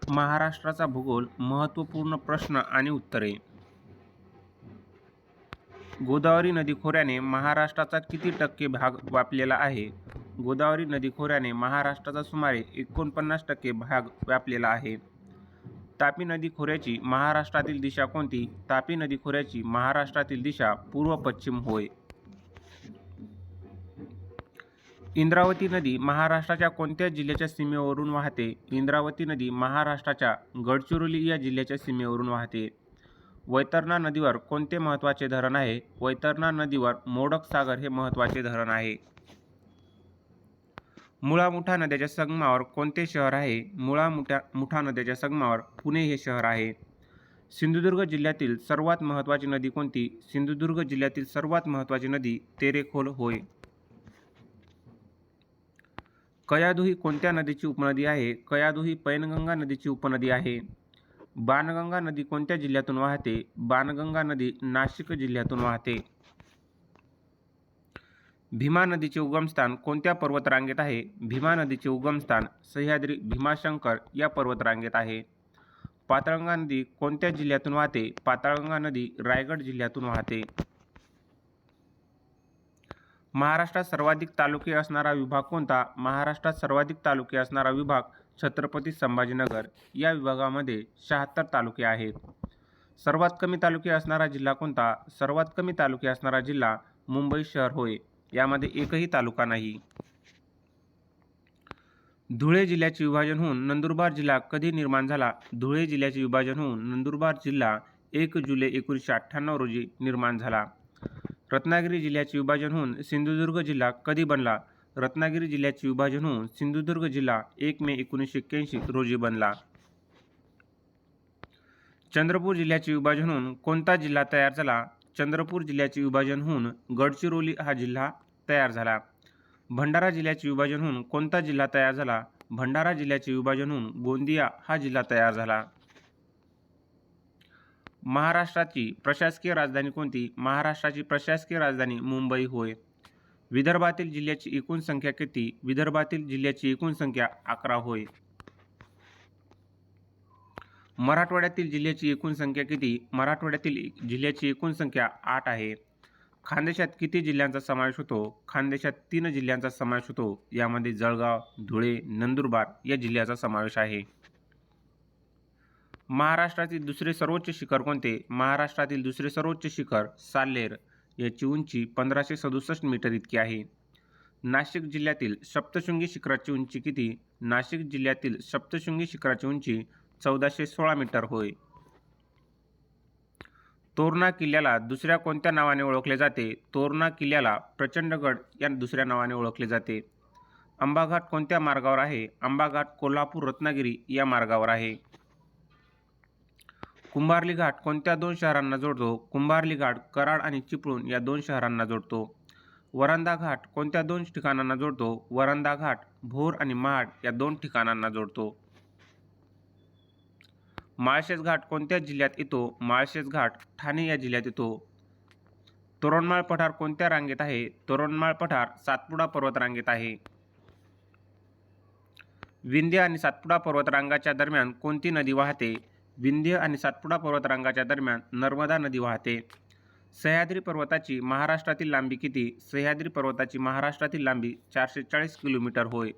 महाराष्ट्राचा भूगोल महत्त्वपूर्ण प्रश्न आणि उत्तरे. गोदावरी नदी खोऱ्याने महाराष्ट्राचा किती टक्के भाग व्यापलेला आहे? गोदावरी नदी खोऱ्याने महाराष्ट्राचा सुमारे 49% भाग व्यापलेला आहे. तापी नदी खोऱ्याची महाराष्ट्रातील दिशा कोणती? तापी नदी खोऱ्याची महाराष्ट्रातील दिशा पूर्व-पश्चिम होय. इंद्रावती नदी महाराष्ट्राच्या कोणत्या जिल्ह्याच्या सीमेवरून वाहते? इंद्रावती नदी महाराष्ट्राच्या गडचिरोली या जिल्ह्याच्या सीमेवरून वाहते. वैतरणा नदीवर कोणते महत्त्वाचे धरण आहे? वैतरणा नदीवर मोडक सागर हे महत्त्वाचे धरण आहे. मुळा-मुठा नद्याच्या संगमावर कोणते शहर आहे? मुळा-मुठा नद्याच्या संगमावर पुणे हे शहर आहे. सिंधुदुर्ग जिल्ह्यातील सर्वात महत्त्वाची नदी कोणती? सिंधुदुर्ग जिल्ह्यातील सर्वात महत्त्वाची नदी तेरेखोल होय. कयाधू ही कोणत्या नदीची उपनदी आहे? कयाधू ही पैनगंगा नदीची उपनदी आहे. बाणगंगा नदी कोणत्या जिल्ह्यातून वाहते? बाणगंगा नदी नाशिक जिल्ह्यातून वाहते. भीमा नदीचे उगमस्थान कोणत्या पर्वतरांगेत आहे? भीमा नदीचे उगमस्थान सह्याद्री भीमाशंकर या पर्वतरांगेत आहे. पाताळगंगा नदी कोणत्या जिल्ह्यातून वाहते? पाताळगंगा नदी रायगड जिल्ह्यातून वाहते. महाराष्ट्रात सर्वाधिक तालुके असणारा विभाग कोणता? महाराष्ट्रात सर्वाधिक तालुके असणारा विभाग छत्रपती संभाजीनगर. या विभागामध्ये 76 तालुके आहेत. सर्वात कमी तालुके असणारा जिल्हा कोणता? सर्वात कमी तालुके असणारा जिल्हा मुंबई शहर होय. यामध्ये एकही तालुका नाही. धुळे जिल्ह्याचे विभाजन होऊन नंदुरबार जिल्हा कधी निर्माण झाला? धुळे जिल्ह्याचे विभाजन होऊन नंदुरबार जिल्हा 1 जुलै 1998 रोजी निर्माण झाला. रत्नागिरी जिल्ह्याचे विभाजन होऊन सिंधुदुर्ग जिल्हा कधी बनला? रत्नागिरी जिल्ह्याचे विभाजन होऊन सिंधुदुर्ग जिल्हा 1 मे 1981 रोजी बनला. चंद्रपूर जिल्ह्याचे विभाजन होऊन कोणता जिल्हा तयार झाला? चंद्रपूर जिल्ह्याचे विभाजन होऊन गडचिरोली हा जिल्हा तयार झाला. भंडारा जिल्ह्याचे विभाजन होऊन कोणता जिल्हा तयार झाला? भंडारा जिल्ह्याचे विभाजन होऊन गोंदिया हा जिल्हा तयार झाला. महाराष्ट्राची प्रशासकीय राजधानी कोणती? महाराष्ट्राची प्रशासकीय राजधानी मुंबई होय. विदर्भातील जिल्ह्याची एकूण संख्या किती? विदर्भातील जिल्ह्याची एकूण संख्या 11 होय. मराठवाड्यातील जिल्ह्याची एकूण संख्या किती? मराठवाड्यातील जिल्ह्याची एकूण संख्या 8 आहे. खानदेशात किती जिल्ह्यांचा समावेश होतो? खानदेशात 3 जिल्ह्यांचा समावेश होतो. यामध्ये जळगाव, धुळे, नंदुरबार या जिल्ह्याचा समावेश आहे. महाराष्ट्रातील दुसरे सर्वोच्च शिखर कोणते? महाराष्ट्रातील दुसरे सर्वोच्च शिखर साल्हेर. याची उंची 1567 मीटर इतकी आहे. नाशिक जिल्ह्यातील सप्तशृंगी शिखराची उंची किती? नाशिक जिल्ह्यातील सप्तशृंगी शिखराची उंची 1416 मीटर होय. तोरणा किल्ल्याला दुसऱ्या कोणत्या नावाने ओळखले जाते? तोरणा किल्ल्याला प्रचंडगड या दुसऱ्या नावाने ओळखले जाते. आंबाघाट कोणत्या मार्गावर आहे? आंबाघाट कोल्हापूर रत्नागिरी या मार्गावर आहे. कुंभार्ली घाट कोणत्या 2 शहरांना जोडतो? कुंभार्ली घाट कराड आणि चिपळूण या 2 शहरांना जोडतो. वरंधा घाट कोणत्या 2 ठिकाणांना जोडतो? वरंधा घाट भोर आणि महाड या 2 ठिकाणांना जोडतो. माळशेज घाट कोणत्या जिल्ह्यात येतो? माळशेज घाट ठाणे या जिल्ह्यात येतो. तोरणमाळ पठार कोणत्या रांगेत आहे? तोरणमाळ पठार सातपुडा पर्वतरांगेत आहे. विंध्य आणि सातपुडा पर्वतरांगाच्या दरम्यान कोणती नदी वाहते? विंध्य आणि सातपुडा पर्वतरांगाच्या दरम्यान नर्मदा नदी वाहते. सह्याद्री पर्वताची महाराष्ट्रातील लांबी किती? सह्याद्री पर्वताची महाराष्ट्रातील लांबी 440 किलोमीटर होय.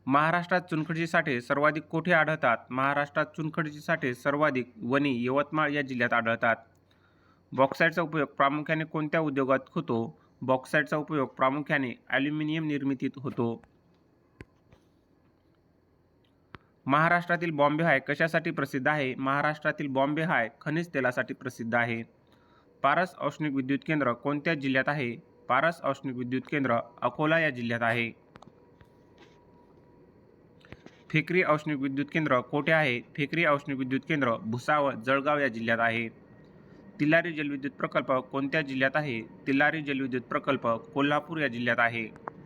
महाराष्ट्रात चुनखडीचे साठे सर्वाधिक कोठे आढळतात? महाराष्ट्रात चुनखडीचे साठे सर्वाधिक वणी, यवतमाळ या जिल्ह्यात आढळतात. बॉक्साईटचा उपयोग प्रामुख्याने कोणत्या उद्योगात होतो? बॉक्साईटचा उपयोग प्रामुख्याने ॲल्युमिनियम निर्मितीत होतो. महाराष्ट्रातील बॉम्बे हाय कशासाठी प्रसिद्ध आहे? महाराष्ट्रातील बॉम्बे हाय खनिज तेलासाठी प्रसिद्ध आहे. पारस औष्णिक विद्युत केंद्र कोणत्या जिल्ह्यात आहे? पारस औष्णिक विद्युत केंद्र अकोला या जिल्ह्यात आहे. फेकरी औष्णिक विद्युत केंद्र कोठे आहे? फेकरी औष्णिक विद्युत केंद्र भुसावळ, जळगाव या जिल्ह्यात आहे. तिल्लारी जलविद्युत प्रकल्प कोणत्या जिल्ह्यात आहे? तिल्लारी जलविद्युत प्रकल्प कोल्हापूर या जिल्ह्यात आहे.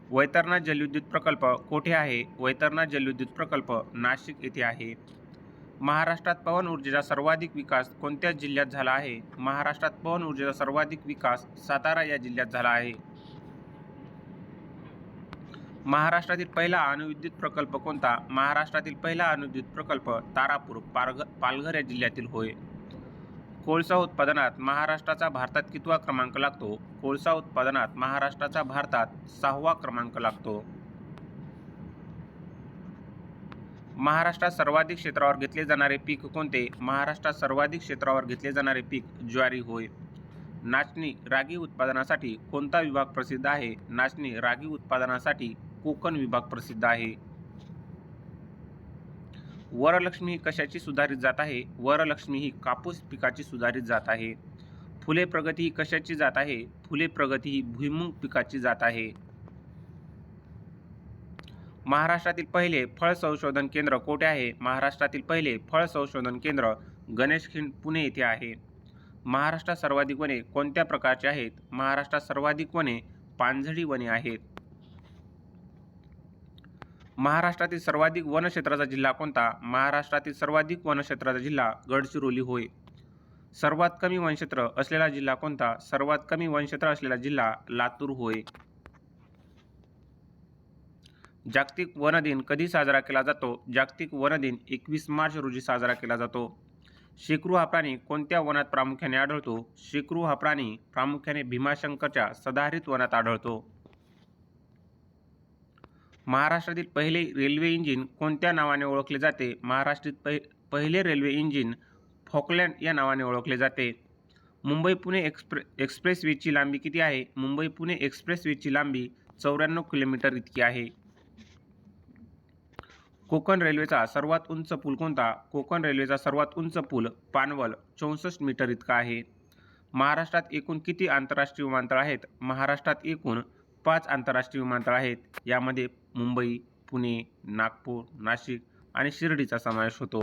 वैतरणा जलविद्युत प्रकल्प कोठे आहे? वैतरणा जलविद्युत प्रकल्प नाशिक येथे आहे. महाराष्ट्रात पवन ऊर्जेचा सर्वाधिक विकास कोणत्या जिल्ह्यात झाला आहे? महाराष्ट्रात पवन ऊर्जेचा सर्वाधिक विकास सातारा या जिल्ह्यात झाला आहे. महाराष्ट्रातील पहिला अणुविद्युत प्रकल्प कोणता? महाराष्ट्रातील पहिला अणुविद्युत प्रकल्प तारापूर पालघर या जिल्ह्यातील होय. कोळसा उत्पादनात महाराष्ट्राचा भारतात कितवा क्रमांक लागतो? कोळसा उत्पादनात महाराष्ट्राचा भारतात 6वा क्रमांक लागतो. महाराष्ट्रात सर्वाधिक क्षेत्रावर घेतले जाणारे पीक कोणते? महाराष्ट्रात सर्वाधिक क्षेत्रावर घेतले जाणारे पीक ज्वारी होय. नाचणी रागी उत्पादनासाठी कोणता विभाग प्रसिद्ध आहे? नाचणी रागी उत्पादनासाठी कोकण विभाग प्रसिद्ध आहे. वरलक्ष्मी ही कशाची सुधारित जात आहे? वरलक्ष्मी ही कापूस पिकाची सुधारित जात आहे. फुले प्रगती ही कशाची जात आहे? फुले प्रगती ही भुईमुग पिकाची जात आहे. महाराष्ट्रातील पहिले फळ संशोधन केंद्र कोठे आहे? महाराष्ट्रातील पहिले फळ संशोधन केंद्र गणेशखिंड पुणे येथे आहे. महाराष्ट्रात सर्वाधिक वने कोणत्या प्रकारची आहेत? महाराष्ट्रात सर्वाधिक वने पानझडी वने आहेत. महाराष्ट्रातील सर्वाधिक वनक्षेत्राचा जिल्हा कोणता? महाराष्ट्रातील सर्वाधिक वनक्षेत्राचा जिल्हा गडचिरोली होय. सर्वात कमी वनक्षेत्र असलेला जिल्हा कोणता? सर्वात कमी वनक्षेत्र असलेला जिल्हा लातूर होय. जागतिक वन दिन कधी साजरा केला जातो? जागतिक वन दिन 21 मार्च रोजी साजरा केला जातो. शेकरू हा प्राणी कोणत्या वनात प्रामुख्याने आढळतो? शेकरू हा प्राणी प्रामुख्याने भीमाशंकरच्या सदाहरित वनात आढळतो. महाराष्ट्रातील पहिले रेल्वे इंजिन कोणत्या नावाने ओळखले जाते? महाराष्ट्रातील पहिले रेल्वे इंजिन फॉकलँड या नावाने ओळखले जाते. मुंबई पुणे एक्सप्रेसवेची लांबी किती आहे? मुंबई पुणे एक्सप्रेसवेची लांबी 94 किलोमीटर इतकी आहे. कोकण रेल्वेचा सर्वात उंच पूल कोणता? कोकण रेल्वेचा सर्वात उंच पूल पानवल 64 मीटर इतका आहे. महाराष्ट्रात एकूण किती आंतरराष्ट्रीय विमानतळ आहेत? महाराष्ट्रात एकूण 5 आंतरराष्ट्रीय विमानतळ आहेत. यामध्ये मुंबई, पुणे, नागपूर, नाशिक आणि शिर्डीचा समावेश होतो.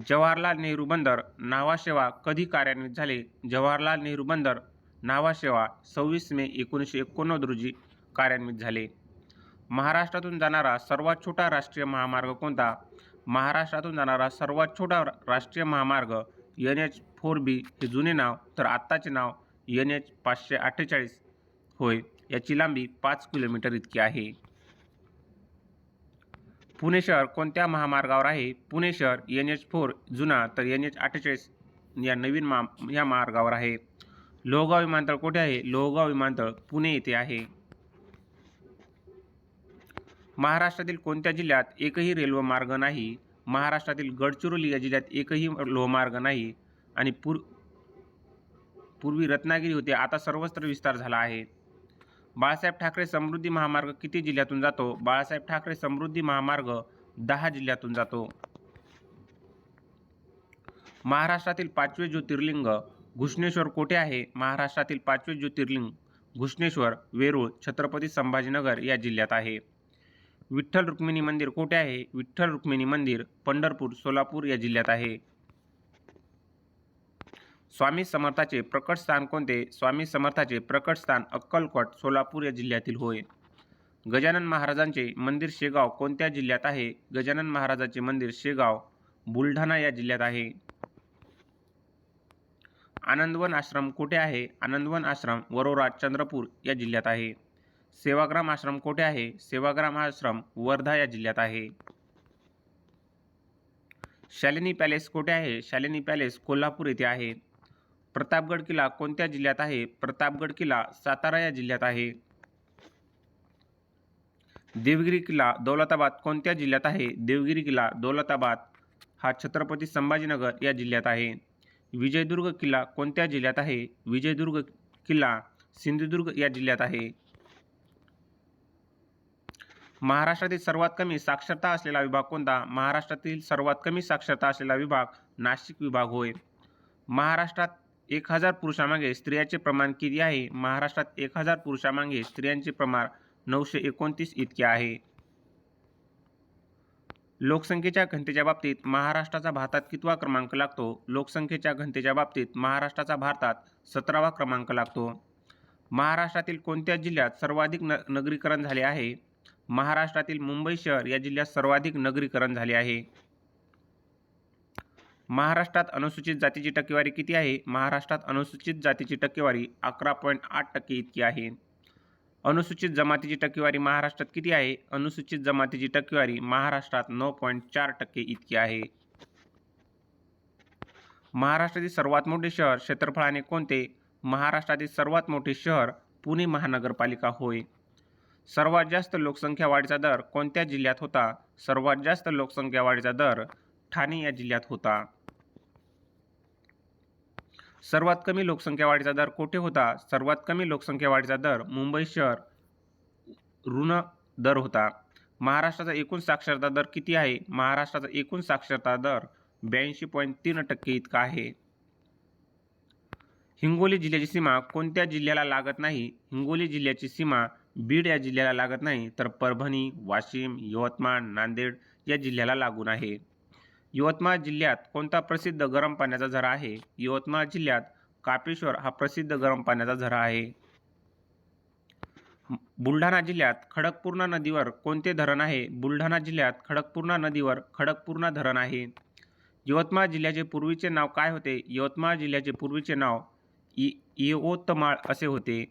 जवाहरलाल नेहरू बंदर न्हावा कधी कार्यान्वित झाले? जवाहरलाल नेहरू बंदर न्हावा 26 मे 1989 रोजी कार्यान्वित झाले. महाराष्ट्रातून जाणारा सर्वात छोटा राष्ट्रीय महामार्ग कोणता? महाराष्ट्रातून जाणारा सर्वात छोटा राष्ट्रीय महामार्ग NH-4B हे जुने नाव, तर आत्ताचे नाव NH 548 होय. याची लांबी 5 किलोमीटर इतकी आहे. पुणे शहर कोणत्या महामार्गावर आहे? पुणे शहर NH-4 जुना तर NH 48 या नवीन या मार्गावर आहे. लोहगाव विमानतळ कोठे आहे? लोहगाव विमानतळ पुणे येथे आहे. महाराष्ट्रातील कोणत्या जिल्ह्यात एकही रेल्वे मार्ग नाही? महाराष्ट्रातील गडचिरोली या जिल्ह्यात एकही लोहमार्ग नाही आणि पूर्वी रत्नागिरी होते, आता सर्वत्र विस्तार झाला आहे. बाळासाहेब ठाकरे समृद्धी महामार्ग किती जिल्ह्यातून जातो? बाळासाहेब ठाकरे समृद्धी महामार्ग 10 जिल्ह्यातून जातो. महाराष्ट्रातील 5वे ज्योतिर्लिंग घुश्मेश्वर कोठे आहे? महाराष्ट्रातील 5वे ज्योतिर्लिंग घुश्मेश्वर वेरूळ छत्रपती संभाजीनगर या जिल्ह्यात आहे. विठ्ठल रुक्मिणी मंदिर कोठे आहे? विठ्ठल रुक्मिणी मंदिर पंढरपूर सोलापूर या जिल्ह्यात आहे. स्वामी समर्थाचे प्रकट स्थान कोणते? स्वामी समर्थाचे प्रकट स्थान अक्कलकोट सोलापूर या जिल्ह्यातील होय. गजानन महाराजांचे मंदिर शेगाव कोणत्या जिल्ह्यात आहे? गजानन महाराजांचे मंदिर शेगाव बुलढाणा या जिल्ह्यात आहे. आनंदवन आश्रम कोठे आहे? आनंदवन आश्रम वरोरा चंद्रपूर या जिल्ह्यात आहे. सेवाग्राम आश्रम कोठे आहे? सेवाग्राम आश्रम वर्धा या जिल्ह्यात आहे. शालिनी पॅलेस कोठे आहे? शालिनी पॅलेस कोल्हापूर येथे आहे. प्रतापगड किल्ला कोणत्या जिल्ह्यात आहे? प्रतापगड किल्ला सातारा या जिल्ह्यात आहे. देवगिरी किल्ला दौलताबाद कोणत्या जिल्ह्यात आहे? देवगिरी किल्ला दौलताबाद हा छत्रपती संभाजीनगर या जिल्ह्यात आहे. विजयदुर्ग किल्ला कोणत्या जिल्ह्यात आहे? विजयदुर्ग किल्ला सिंधुदुर्ग या जिल्ह्यात आहे. महाराष्ट्रातील सर्वात कमी साक्षरता असलेला विभाग कोणता? महाराष्ट्रातील सर्वात कमी साक्षरता असलेला विभाग नाशिक विभाग होय. महाराष्ट्रात 1000 पुरुषांमागे स्त्रियांचे प्रमाण किती आहे? महाराष्ट्रात 1000 पुरुषांमागे स्त्रियांचे प्रमाण 929 इतके आहे. लोकसंख्येच्या घनतेच्या बाबतीत महाराष्ट्राचा भारतात कितवा क्रमांक लागतो? लोकसंख्येच्या घनतेच्या बाबतीत महाराष्ट्राचा भारतात 17वा क्रमांक लागतो. महाराष्ट्रातील कोणत्या जिल्ह्यात सर्वाधिक नगरीकरण झाले आहे? महाराष्ट्रातील मुंबई शहर या जिल्ह्यात सर्वाधिक नगरीकरण झाले आहे. महाराष्ट्रात अनुसूचित जातीची टक्केवारी किती आहे? महाराष्ट्रात अनुसूचित जातीची टक्केवारी 11.8% इतकी आहे. अनुसूचित जमातीची टक्केवारी महाराष्ट्रात किती आहे? अनुसूचित जमातीची टक्केवारी महाराष्ट्रात 9.4% इतकी आहे. महाराष्ट्रातील सर्वात मोठे शहर क्षेत्रफळाने कोणते? महाराष्ट्रातील सर्वात मोठे शहर पुणे महानगरपालिका होय. सर्वात जास्त लोकसंख्या वाढीचा दर कोणत्या जिल्ह्यात होता? सर्वात जास्त लोकसंख्या वाढीचा दर ठाणे या जिल्ह्यात होता. सर्वात कमी लोकसंख्या वाढीचा दर कोठे होता? सर्वात कमी लोकसंख्या वाढीचा दर मुंबई शहर ऋण दर होता. महाराष्ट्राचा एकूण साक्षरता दर किती आहे? महाराष्ट्राचा एकूण साक्षरता दर 82.3% इतका आहे. हिंगोली जिल्ह्याची सीमा कोणत्या जिल्ह्याला लागत नाही? हिंगोली जिल्ह्याची सीमा बीड या जिल्ह्याला लागत नाही, तर परभणी, वाशिम, यवतमाळ, नांदेड या जिल्ह्याला लागून आहे. यवतमाळ जिल्ह्यात कोणता प्रसिद्ध गरम पाण्याचा झरा आहे? यवतमाळ जिल्ह्यात कापेश्वर हा प्रसिद्ध गरम पाण्याचा झरा आहे. बुलढाणा जिल्ह्यात खडकपूर्णा नदीवर कोणते धरण आहे? बुलढाणा जिल्ह्यात खडकपूर्णा नदीवर खडकपूर्णा धरण आहे. यवतमाळ जिल्ह्याचे पूर्वीचे नाव काय होते? यवतमाळ जिल्ह्याचे पूर्वीचे नाव यवतमाळ असे होते.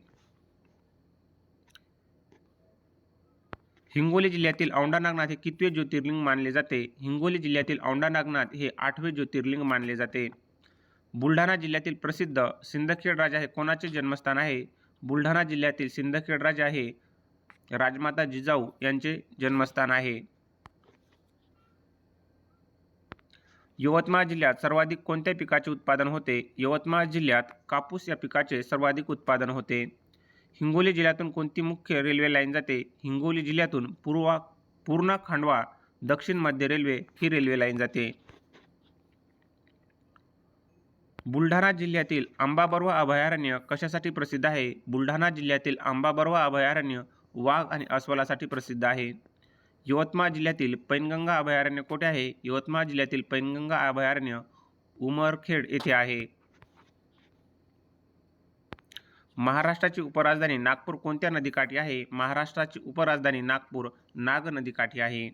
हिंगोली जिल्ह्यातील औंढा नागनाथ हे कितवे ज्योतिर्लिंग मानले जाते? हिंगोली जिल्ह्यातील औंढा नागनाथ हे 8वे ज्योतिर्लिंग मानले जाते. बुलढाणा जिल्ह्यातील प्रसिद्ध सिंदखेड राजा हे कोणाचे जन्मस्थान आहे? बुलढाणा जिल्ह्यातील सिंदखेड राजा हे राजमाता जिजाऊ यांचे जन्मस्थान आहे. यवतमाळ जिल्ह्यात सर्वाधिक कोणत्या पिकाचे उत्पादन होते? यवतमाळ जिल्ह्यात कापूस या पिकाचे सर्वाधिक उत्पादन होते. हिंगोली जिल्ह्यातून कोणती मुख्य रेल्वे लाईन जाते? हिंगोली जिल्ह्यातून पूर्णा खांडवा दक्षिण मध्य रेल्वे ही रेल्वे लाईन जाते. बुलढाणा जिल्ह्यातील आंबाबर्वा अभयारण्य कशासाठी प्रसिद्ध आहे? बुलढाणा जिल्ह्यातील आंबाबर्वा अभयारण्य वाघ आणि अस्वलासाठी प्रसिद्ध आहे. यवतमाळ जिल्ह्यातील पैनगंगा अभयारण्य कोठे आहे? यवतमाळ जिल्ह्यातील पैनगंगा अभयारण्य उमरखेड येथे आहे. महाराष्ट्राची उपराजधानी नागपूर कोणत्या नदीकाठी आहे? महाराष्ट्राची उपराजधानी नागपूर नाग नदीकाठी आहे.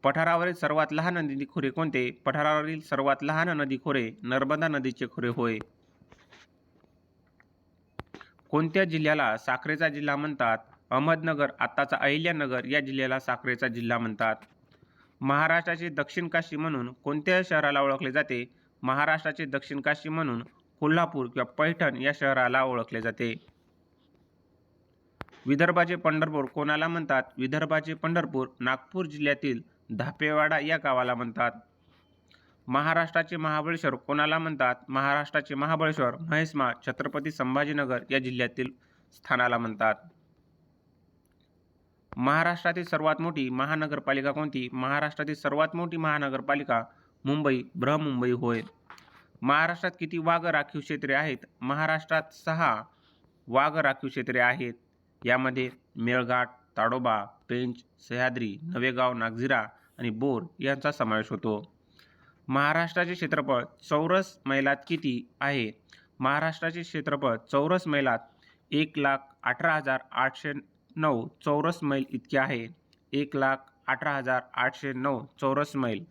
पठारावरील सर्वात लहान नदी खोरे कोणते? पठारावरील सर्वात लहान नदी खोरे नर्मदा नदीचे खोरे होय. कोणत्या जिल्ह्याला साखरेचा जिल्हा म्हणतात? अहमदनगर आत्ताचा अहिल्यानगर या जिल्ह्याला साखरेचा जिल्हा म्हणतात. महाराष्ट्राचे दक्षिण काशी म्हणून कोणत्या शहराला ओळखले जाते? महाराष्ट्राचे दक्षिण काशी म्हणून कोल्हापूर किंवा पैठण या शहराला ओळखले जाते. विदर्भाचे पंढरपूर कोणाला म्हणतात? विदर्भाचे पंढरपूर नागपूर जिल्ह्यातील धापेवाडा या गावाला म्हणतात. महाराष्ट्राचे महाबळेश्वर कोणाला म्हणतात? महाराष्ट्राचे महाबळेश्वर म्हैसमा छत्रपती संभाजीनगर या जिल्ह्यातील स्थानाला म्हणतात. महाराष्ट्रातील सर्वात मोठी महानगरपालिका कोणती? महाराष्ट्रातील सर्वात मोठी महानगरपालिका मुंबई बृहन्मुंबई होय. महाराष्ट्रात किती वाघ राखीव क्षेत्रे आहेत? महाराष्ट्रात 6 वाघ राखीव क्षेत्रे आहेत. यामध्ये मेळघाट, ताडोबा, पेंच, सह्याद्री, नवेगाव, नागझिरा आणि बोर यांचा समावेश होतो. महाराष्ट्राचे क्षेत्रफळ चौरस मैलात किती आहे? महाराष्ट्राचे क्षेत्रफळ चौरस मैलात 1,18,809 चौरस मैल इतके आहे. 1,18,809 चौरस मैल.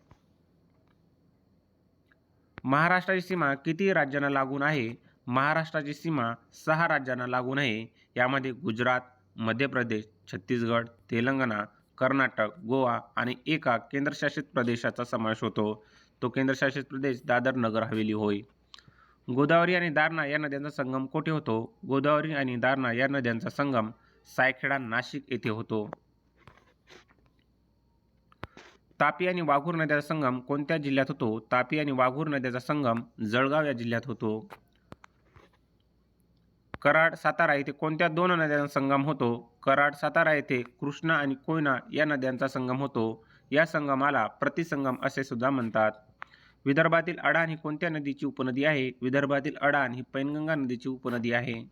महाराष्ट्राची सीमा किती राज्यांना लागून आहे? महाराष्ट्राची सीमा 6 राज्यांना लागून आहे. यामध्ये गुजरात, मध्य प्रदेश, छत्तीसगड, तेलंगणा, कर्नाटक, गोवा आणि एका केंद्रशासित प्रदेशाचा समावेश होतो. तो केंद्रशासित प्रदेश दादर नगर हवेली होय. गोदावरी आणि दारणा या नद्यांचा संगम कोठे होतो? गोदावरी आणि दारणा या नद्यांचा संगम सायखेडा नाशिक येथे होतो. तापी आणि वाघूर नद्याचा संगम कोणत्या जिल्ह्यात होतो? तापी आणि वाघूर नद्याचा संगम जळगाव या जिल्ह्यात होतो. कराड सातारा येथे कोणत्या 2 नद्यांचा संगम होतो? कराड सातारा येथे कृष्णा आणि कोयना या नद्यांचा संगम होतो. या संगमाला प्रतिसंगम असे सुद्धा म्हणतात. विदर्भातील अडाण ही कोणत्या नदीची उपनदी आहे? विदर्भातील अडाण ही पैनगंगा नदीची उपनदी आहे.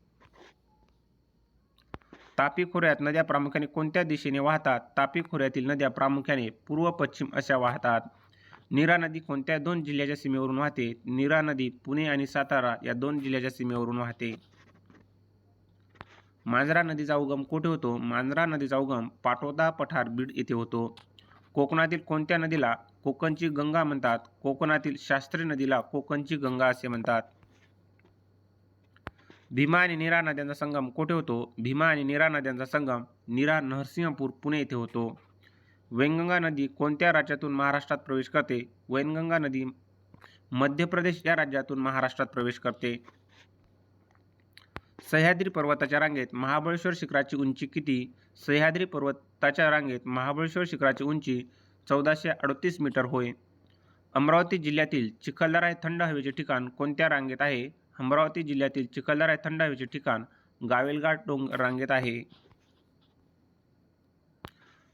तापी खोऱ्यात नद्या प्रामुख्याने कोणत्या दिशेने वाहतात? तापी खोऱ्यातील नद्या प्रामुख्याने पूर्व पश्चिम अशा वाहतात. नीरा नदी कोणत्या 2 जिल्ह्याच्या सीमेवरून वाहते? नीरा नदी पुणे आणि सातारा या 2 जिल्ह्याच्या सीमेवरून वाहते. मांजरा नदीचा उगम कोठे होतो? मांजरा नदीचा उगम पाटोदा पठार बीड येथे होतो. कोकणातील कोणत्या नदीला कोकणची गंगा म्हणतात? कोकणातील शास्त्री नदीला कोकणची गंगा असे म्हणतात. भीमा आणि नीरा नद्यांचा संगम कोठे होतो? भीमा आणि नीरा नद्यांचा संगम नीरा नरसिंहपूर पुणे येथे होतो. वैनगंगा नदी कोणत्या राज्यातून महाराष्ट्रात प्रवेश करते? वैनगंगा नदी मध्य प्रदेश या राज्यातून महाराष्ट्रात प्रवेश करते. सह्याद्री पर्वताच्या रांगेत महाबळेश्वर शिखराची उंची किती? सह्याद्री पर्वताच्या रांगेत महाबळेश्वर शिखराची उंची 1438 मीटर होय. अमरावती जिल्ह्यातील चिखलदरा हे थंड हवेचे ठिकाण कोणत्या रांगेत आहे? अमरावती जिल्ह्यातील चिखलदरा हे थंड हवेचे ठिकाण गाविलघाट डोंगर रांगेत आहे.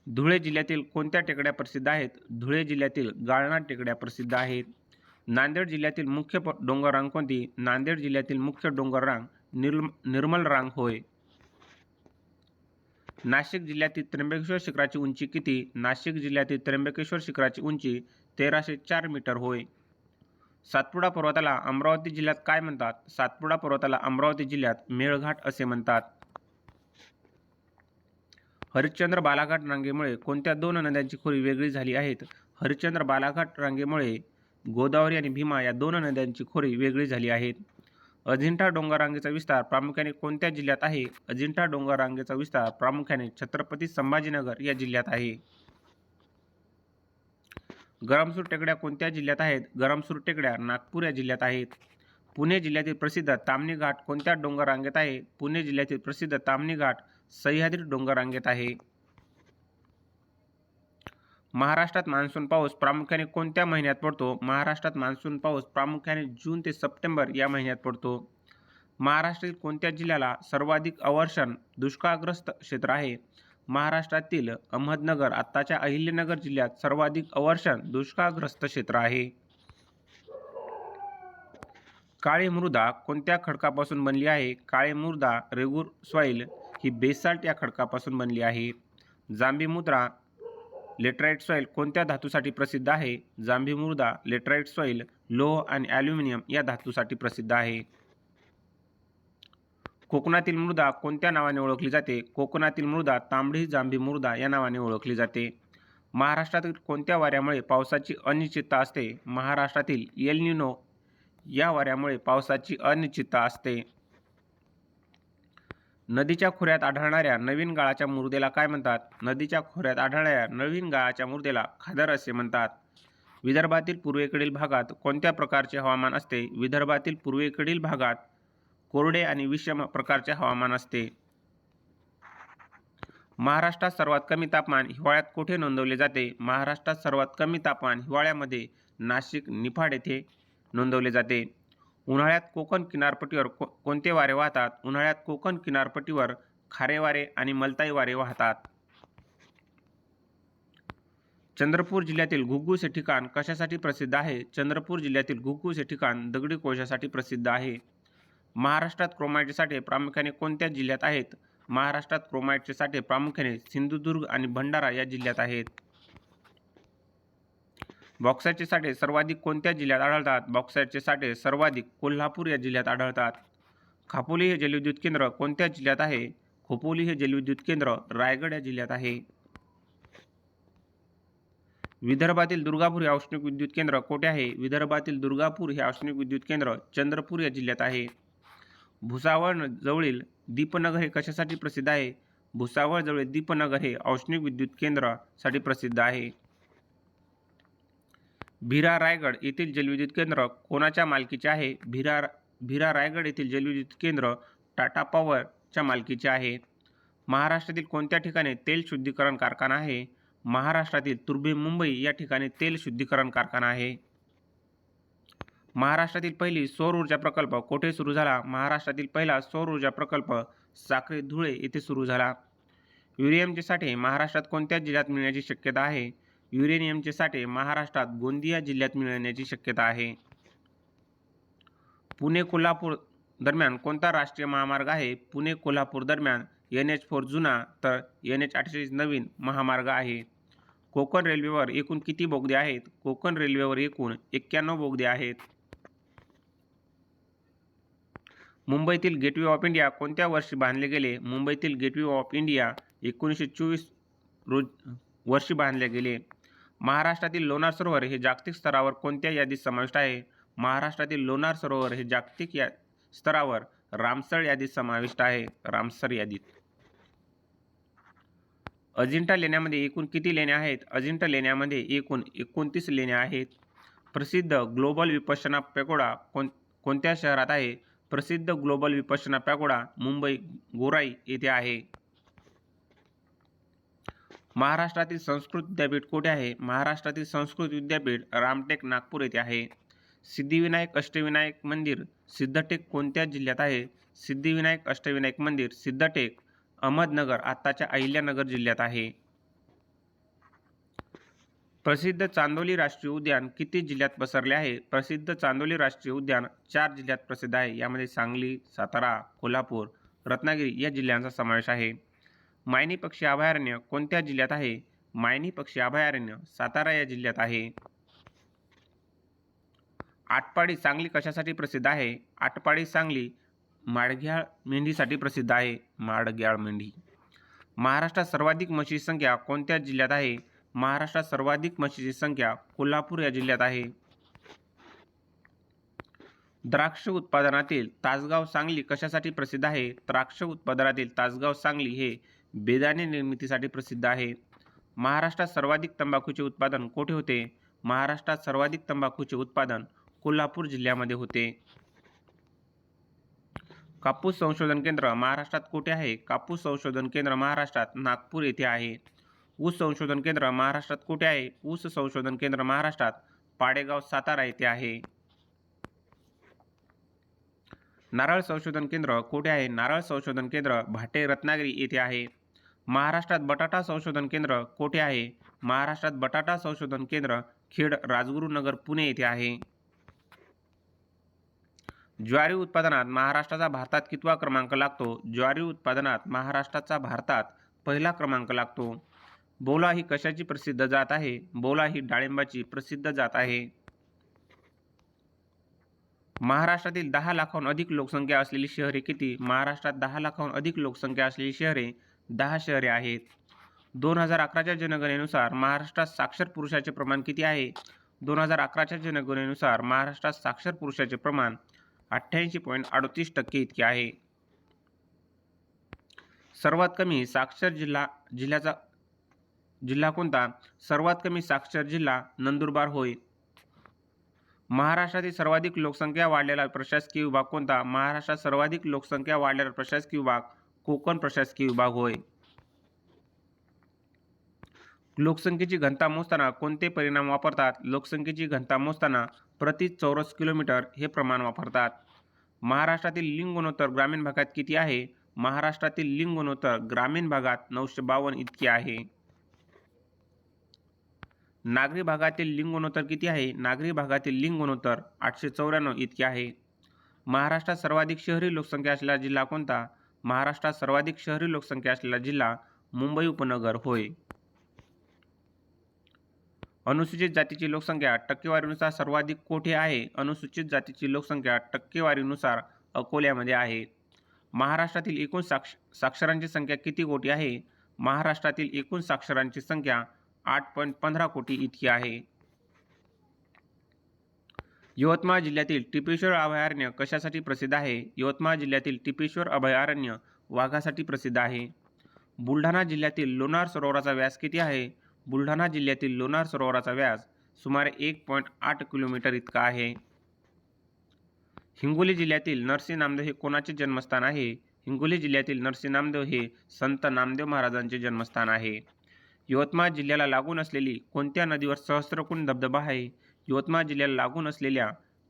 धुळे जिल्ह्यातील कोणत्या टेकड्या प्रसिद्ध आहेत? धुळे जिल्ह्यातील गाळनाथ टेकड्या प्रसिद्ध आहेत. नांदेड जिल्ह्यातील मुख्य डोंगर रांग कोणती? नांदेड जिल्ह्यातील मुख्य डोंगर रांग निर्मल रांग होय. नाशिक जिल्ह्यातील त्र्यंबकेश्वर शिखराची उंची किती? नाशिक जिल्ह्यातील त्र्यंबकेश्वर शिखराची उंची 1304 मीटर होय. सातपुडा पर्वताला अमरावती जिल्ह्यात काय म्हणतात? सातपुडा पर्वताला अमरावती जिल्ह्यात मेळघाट असे म्हणतात. हरिश्चंद्र बालाघाट रांगेमुळे कोणत्या दोन नद्यांची खोरी वेगळी झाली आहेत? हरिश्चंद्र बालाघाट रांगेमुळे गोदावरी आणि भीमा या दोन नद्यांची खोरी वेगळी झाली आहेत. अजिंठा डोंगर रांगेचा विस्तार प्रामुख्याने कोणत्या जिल्ह्यात आहे? अजिंठा डोंगर रांगेचा विस्तार प्रामुख्याने छत्रपती संभाजीनगर या जिल्ह्यात आहे. गरमसूर टेकड्या कोणत्या जिल्ह्यात आहेत? गरमसूर टेकड्या नागपूर या जिल्ह्यात आहेत. पुणे जिल्ह्यातील प्रसिद्ध ताम्हिणी घाट कोणत्या डोंगर रांगेत आहे? पुणे जिल्ह्यातील प्रसिद्ध ताम्हिणी घाट सह्याद्री डोंगर रांगेत आहे. महाराष्ट्रात मान्सून पाऊस प्रामुख्याने कोणत्या महिन्यात पडतो? महाराष्ट्रात मान्सून पाऊस प्रामुख्याने जून ते सप्टेंबर या महिन्यात पडतो. महाराष्ट्रातील कोणत्या जिल्ह्याला सर्वाधिक अवर्षण दुष्काळग्रस्त क्षेत्र आहे? महाराष्ट्रातील अहमदनगर आत्ताच्या अहिल्यानगर जिल्ह्यात सर्वाधिक अवर्षण दुष्काळग्रस्त क्षेत्र आहे. काळी मृदा कोणत्या खडकापासून बनली आहे? काळी मृदा रेगूर सॉइल ही बेसाल्ट या खडकापासून बनली आहे. जांभी मृदा लेटराइट सॉइल कोणत्या धातूसाठी प्रसिद्ध आहे? जांभी मृदा लेटराइट सॉइल लोह आणि ॲल्युमिनियम या धातूसाठी प्रसिद्ध आहे. कोकणातील मृदा कोणत्या नावाने ओळखली जाते? कोकणातील मृदा तांबडी जांभी मृदा या नावाने ओळखली जाते. महाराष्ट्रातील कोणत्या वाऱ्यामुळे पावसाची अनिश्चितता असते? महाराष्ट्रातील एल निनो या वाऱ्यामुळे पावसाची अनिश्चितता असते. नदीच्या खोऱ्यात आढळणाऱ्या नवीन गाळाच्या मृदेला काय म्हणतात? नदीच्या खोऱ्यात आढळणाऱ्या नवीन गाळाच्या मृदेला खादर असे म्हणतात. विदर्भातील पूर्वेकडील भागात कोणत्या प्रकारचे हवामान असते? विदर्भातील पूर्वेकडील भागात कोरडे आणि विषम प्रकारचे हवामान असते. महाराष्ट्रात सर्वात कमी तापमान हिवाळ्यात कोठे नोंदवले जाते? महाराष्ट्रात सर्वात कमी तापमान हिवाळ्यामध्ये नाशिक निफाड येथे नोंदवले जाते. उन्हाळ्यात कोकण किनारपट्टीवर कोणते वारे वाहतात? उन्हाळ्यात कोकण किनारपट्टीवर खारे वारे आणि मलताई वारे वाहतात. चंद्रपूर जिल्ह्यातील घुग्गुस हे ठिकाण कशासाठी प्रसिद्ध आहे? चंद्रपूर जिल्ह्यातील घुग्गुस हे ठिकाण दगडी कोळशासाठी प्रसिद्ध आहे. महाराष्ट्रात क्रोमाइटचे साठे प्रामुख्याने कोणत्या जिल्ह्यात आहेत? महाराष्ट्रात क्रोमाइटचे साठे प्रामुख्याने सिंधुदुर्ग आणि भंडारा या जिल्ह्यात आहेत. बॉक्साईटचे साठे सर्वाधिक कोणत्या जिल्ह्यात आढळतात? बॉक्साईटचे साठे सर्वाधिक कोल्हापूर या जिल्ह्यात आढळतात. खापोली हे जलविद्युत केंद्र कोणत्या जिल्ह्यात आहे? खोपोली हे जलविद्युत केंद्र रायगड या जिल्ह्यात आहे. विदर्भातील दुर्गापूर हे औष्णिक विद्युत केंद्र कोठे आहे? विदर्भातील दुर्गापूर हे औष्णिक विद्युत केंद्र चंद्रपूर या जिल्ह्यात आहे. भुसावळ जवळील दीपनगर हे कशासाठी प्रसिद्ध आहे? भुसावळ जवळील दीपनगर हे औष्णिक विद्युत केंद्रासाठी प्रसिद्ध आहे. भीरा रायगड येथील जलविद्युत केंद्र कोणाच्या मालकीचे आहे? भीरा रायगड येथील जलविद्युत केंद्र टाटा पॉवरच्या मालकीचे आहे. महाराष्ट्रातील कोणत्या ठिकाणी तेल शुद्धीकरण कारखाना आहे? महाराष्ट्रातील तुर्भे मुंबई या ठिकाणी तेल शुद्धीकरण कारखाना आहे. महाराष्ट्रातील पहिली सौर ऊर्जा प्रकल्प कोठे सुरू झाला? महाराष्ट्रातील पहिला सौर ऊर्जा प्रकल्प साक्री धुळे येथे सुरू झाला. युरेनियमचे साठे महाराष्ट्रात कोणत्या जिल्ह्यात मिळण्याची शक्यता आहे? युरेनियमचे साठे महाराष्ट्रात गोंदिया जिल्ह्यात मिळण्याची शक्यता आहे. पुणे कोल्हापूर दरम्यान कोणता राष्ट्रीय महामार्ग आहे? पुणे कोल्हापूर दरम्यान NH4 जुना तर NH48 नवीन महामार्ग आहे. कोकण रेल्वेवर एकूण किती बोगदे आहेत? कोकण रेल्वेवर एकूण 91 बोगदे आहेत. मुंबईतील गेटवे ऑफ इंडिया कोणत्या वर्षी बांधले गेले? मुंबईतील गेटवे ऑफ इंडिया 1924 वर्षी बांधले गेले. महाराष्ट्रातील लोणार सरोवर हे जागतिक स्तरावर कोणत्या यादीत समाविष्ट आहे? महाराष्ट्रातील लोणार सरोवर हे जागतिक स्तरावर रामसर यादीत समाविष्ट आहे. रामसर यादीत. अजिंठा लेण्यामध्ये एकूण किती लेण्या आहेत? अजिंठा लेण्यामध्ये एकूण 29 लेण्या आहेत. प्रसिद्ध ग्लोबल विपश्यना पॅगोडा कोणत्या शहरात आहे? प्रसिद्ध ग्लोबल विपश्यना पॅगोडा मुंबई गोराई येथे आहे. महाराष्ट्रातील संस्कृत विद्यापीठ कोठे आहे? महाराष्ट्रातील संस्कृत विद्यापीठ रामटेक नागपूर येथे आहे. सिद्धिविनायक अष्टविनायक मंदिर सिद्धटेक कोणत्या जिल्ह्यात आहे? सिद्धिविनायक अष्टविनायक मंदिर सिद्धटेक अहमदनगर आत्ताच्या अहिल्यानगर जिल्ह्यात आहे. प्रसिद्ध चांदोली राष्ट्रीय उद्यान किती जिल्ह्यात पसरले आहे? प्रसिद्ध चांदोली राष्ट्रीय उद्यान 4 जिल्ह्यात प्रसिद्ध आहे. यामध्ये सांगली, सातारा, कोल्हापूर, रत्नागिरी या जिल्ह्यांचा समावेश आहे. मायनी पक्षी अभयारण्य कोणत्या जिल्ह्यात आहे? मायनी पक्षी अभयारण्य सातारा या जिल्ह्यात आहे. आटपाडी सांगली कशासाठी प्रसिद्ध आहे? आटपाडी सांगली माडग्याळ मेंढीसाठी प्रसिद्ध आहे. माडग्याळ मेंढी. महाराष्ट्रात सर्वाधिक म्हशीची संख्या कोणत्या जिल्ह्यात आहे? महाराष्ट्रात सर्वाधिक म्हशीची संख्या कोल्हापूर या जिल्ह्यात आहे. द्राक्ष उत्पादनातील तासगाव सांगली कशासाठी प्रसिद्ध आहे? द्राक्ष उत्पादनातील तासगाव सांगली हे बेदाणे निर्मितीसाठी प्रसिद्ध आहे. महाराष्ट्रात सर्वाधिक तंबाखूचे उत्पादन कोठे होते? महाराष्ट्रात सर्वाधिक तंबाखूचे उत्पादन कोल्हापूर जिल्ह्यामध्ये होते. कापूस संशोधन केंद्र महाराष्ट्रात कोठे आहे? कापूस संशोधन केंद्र महाराष्ट्रात नागपूर येथे आहे. ऊस संशोधन केंद्र महाराष्ट्रात कोठे आहे? ऊस संशोधन केंद्र महाराष्ट्रात पाडेगाव सातारा येथे आहे. नारळ संशोधन केंद्र कोठे आहे? नारळ संशोधन केंद्र भाटे रत्नागिरी येथे आहे. महाराष्ट्रात बटाटा संशोधन केंद्र कोठे आहे? महाराष्ट्रात बटाटा संशोधन केंद्र खेड राजगुरुनगर पुणे येथे आहे. ज्वारी उत्पादनात महाराष्ट्राचा भारतात कितवा क्रमांक लागतो? ज्वारी उत्पादनात महाराष्ट्राचा भारतात पहिला क्रमांक लागतो. बोला ही कशाची प्रसिद्ध जात आहे? बोला ही डाळिंबाची प्रसिद्ध जात आहे. महाराष्ट्रातील 10 लाखाहून अधिक लोकसंख्या असलेली शहरे किती? महाराष्ट्रात 10 लाखाहून अधिक लोकसंख्या असलेली शहरे 10 शहरे आहेत. 2011च्या जनगणनेनुसार महाराष्ट्रात साक्षर पुरुषाचे प्रमाण किती आहे? 2011च्या जनगणनेनुसार महाराष्ट्रात साक्षर पुरुषाचे प्रमाण 88.38% इतके आहे. सर्वात कमी साक्षर जिल्हा कोणता? सर्वात कमी साक्षर जिल्हा नंदुरबार होय. महाराष्ट्रातील सर्वाधिक लोकसंख्या वाढलेला प्रशासकीय विभाग कोणता? महाराष्ट्रात सर्वाधिक लोकसंख्या वाढलेला प्रशासकीय विभाग कोकण प्रशासकीय विभाग होय. लोकसंख्येची घनता मोजताना कोणते परिमाण वापरतात? लोकसंख्येची घनता मोजताना प्रति चौरस किलोमीटर हे प्रमाण वापरतात. महाराष्ट्रातील लिंग गुणोत्तर ग्रामीण भागात किती आहे? महाराष्ट्रातील लिंग गुणोत्तर ग्रामीण भागात 952 इतके आहे. नागरी भागातील लिंग गुणोत्तर किती आहे? नागरी भागातील लिंग गुणोत्तर 894 इतके आहे. महाराष्ट्रात सर्वाधिक शहरी लोकसंख्या असलेला जिल्हा कोणता? महाराष्ट्रात सर्वाधिक शहरी लोकसंख्या असलेला जिल्हा मुंबई उपनगर होय. अनुसूचित जातीची लोकसंख्या टक्केवारीनुसार सर्वाधिक कोठे आहे? अनुसूचित जातीची लोकसंख्या टक्केवारीनुसार अकोल्यामध्ये आहे. महाराष्ट्रातील एकूण साक्षरांची संख्या किती कोटी आहे? महाराष्ट्रातील एकूण साक्षरांची संख्या 8.15 कोटी इतकी आहे. यवतमाळ जिल्ह्यातील टिपेश्वर अभयारण्य कशासाठी प्रसिद्ध आहे? यवतमाळ जिल्ह्यातील टिपेश्वर अभयारण्य वाघासाठी प्रसिद्ध आहे. बुलढाणा जिल्ह्यातील लोणार सरोवराचा व्यास किती आहे? बुलढाणा जिल्ह्यातील लोणार सरोवराचा व्यास सुमारे 1.8 किलोमीटर इतका आहे. हिंगोली जिल्ह्यातील नरसी नामदेव हे कोणाचे जन्मस्थान आहे? हिंगोली जिल्ह्यातील नरसी नामदेव हे संत नामदेव महाराजांचे जन्मस्थान आहे. यवतमाळ जिल्ह्याला लागून असलेली कोणत्या नदीवर सहस्त्रकुंड धबधबा आहे? यवतमाळ जिल्ह्याला लागून असलेल्या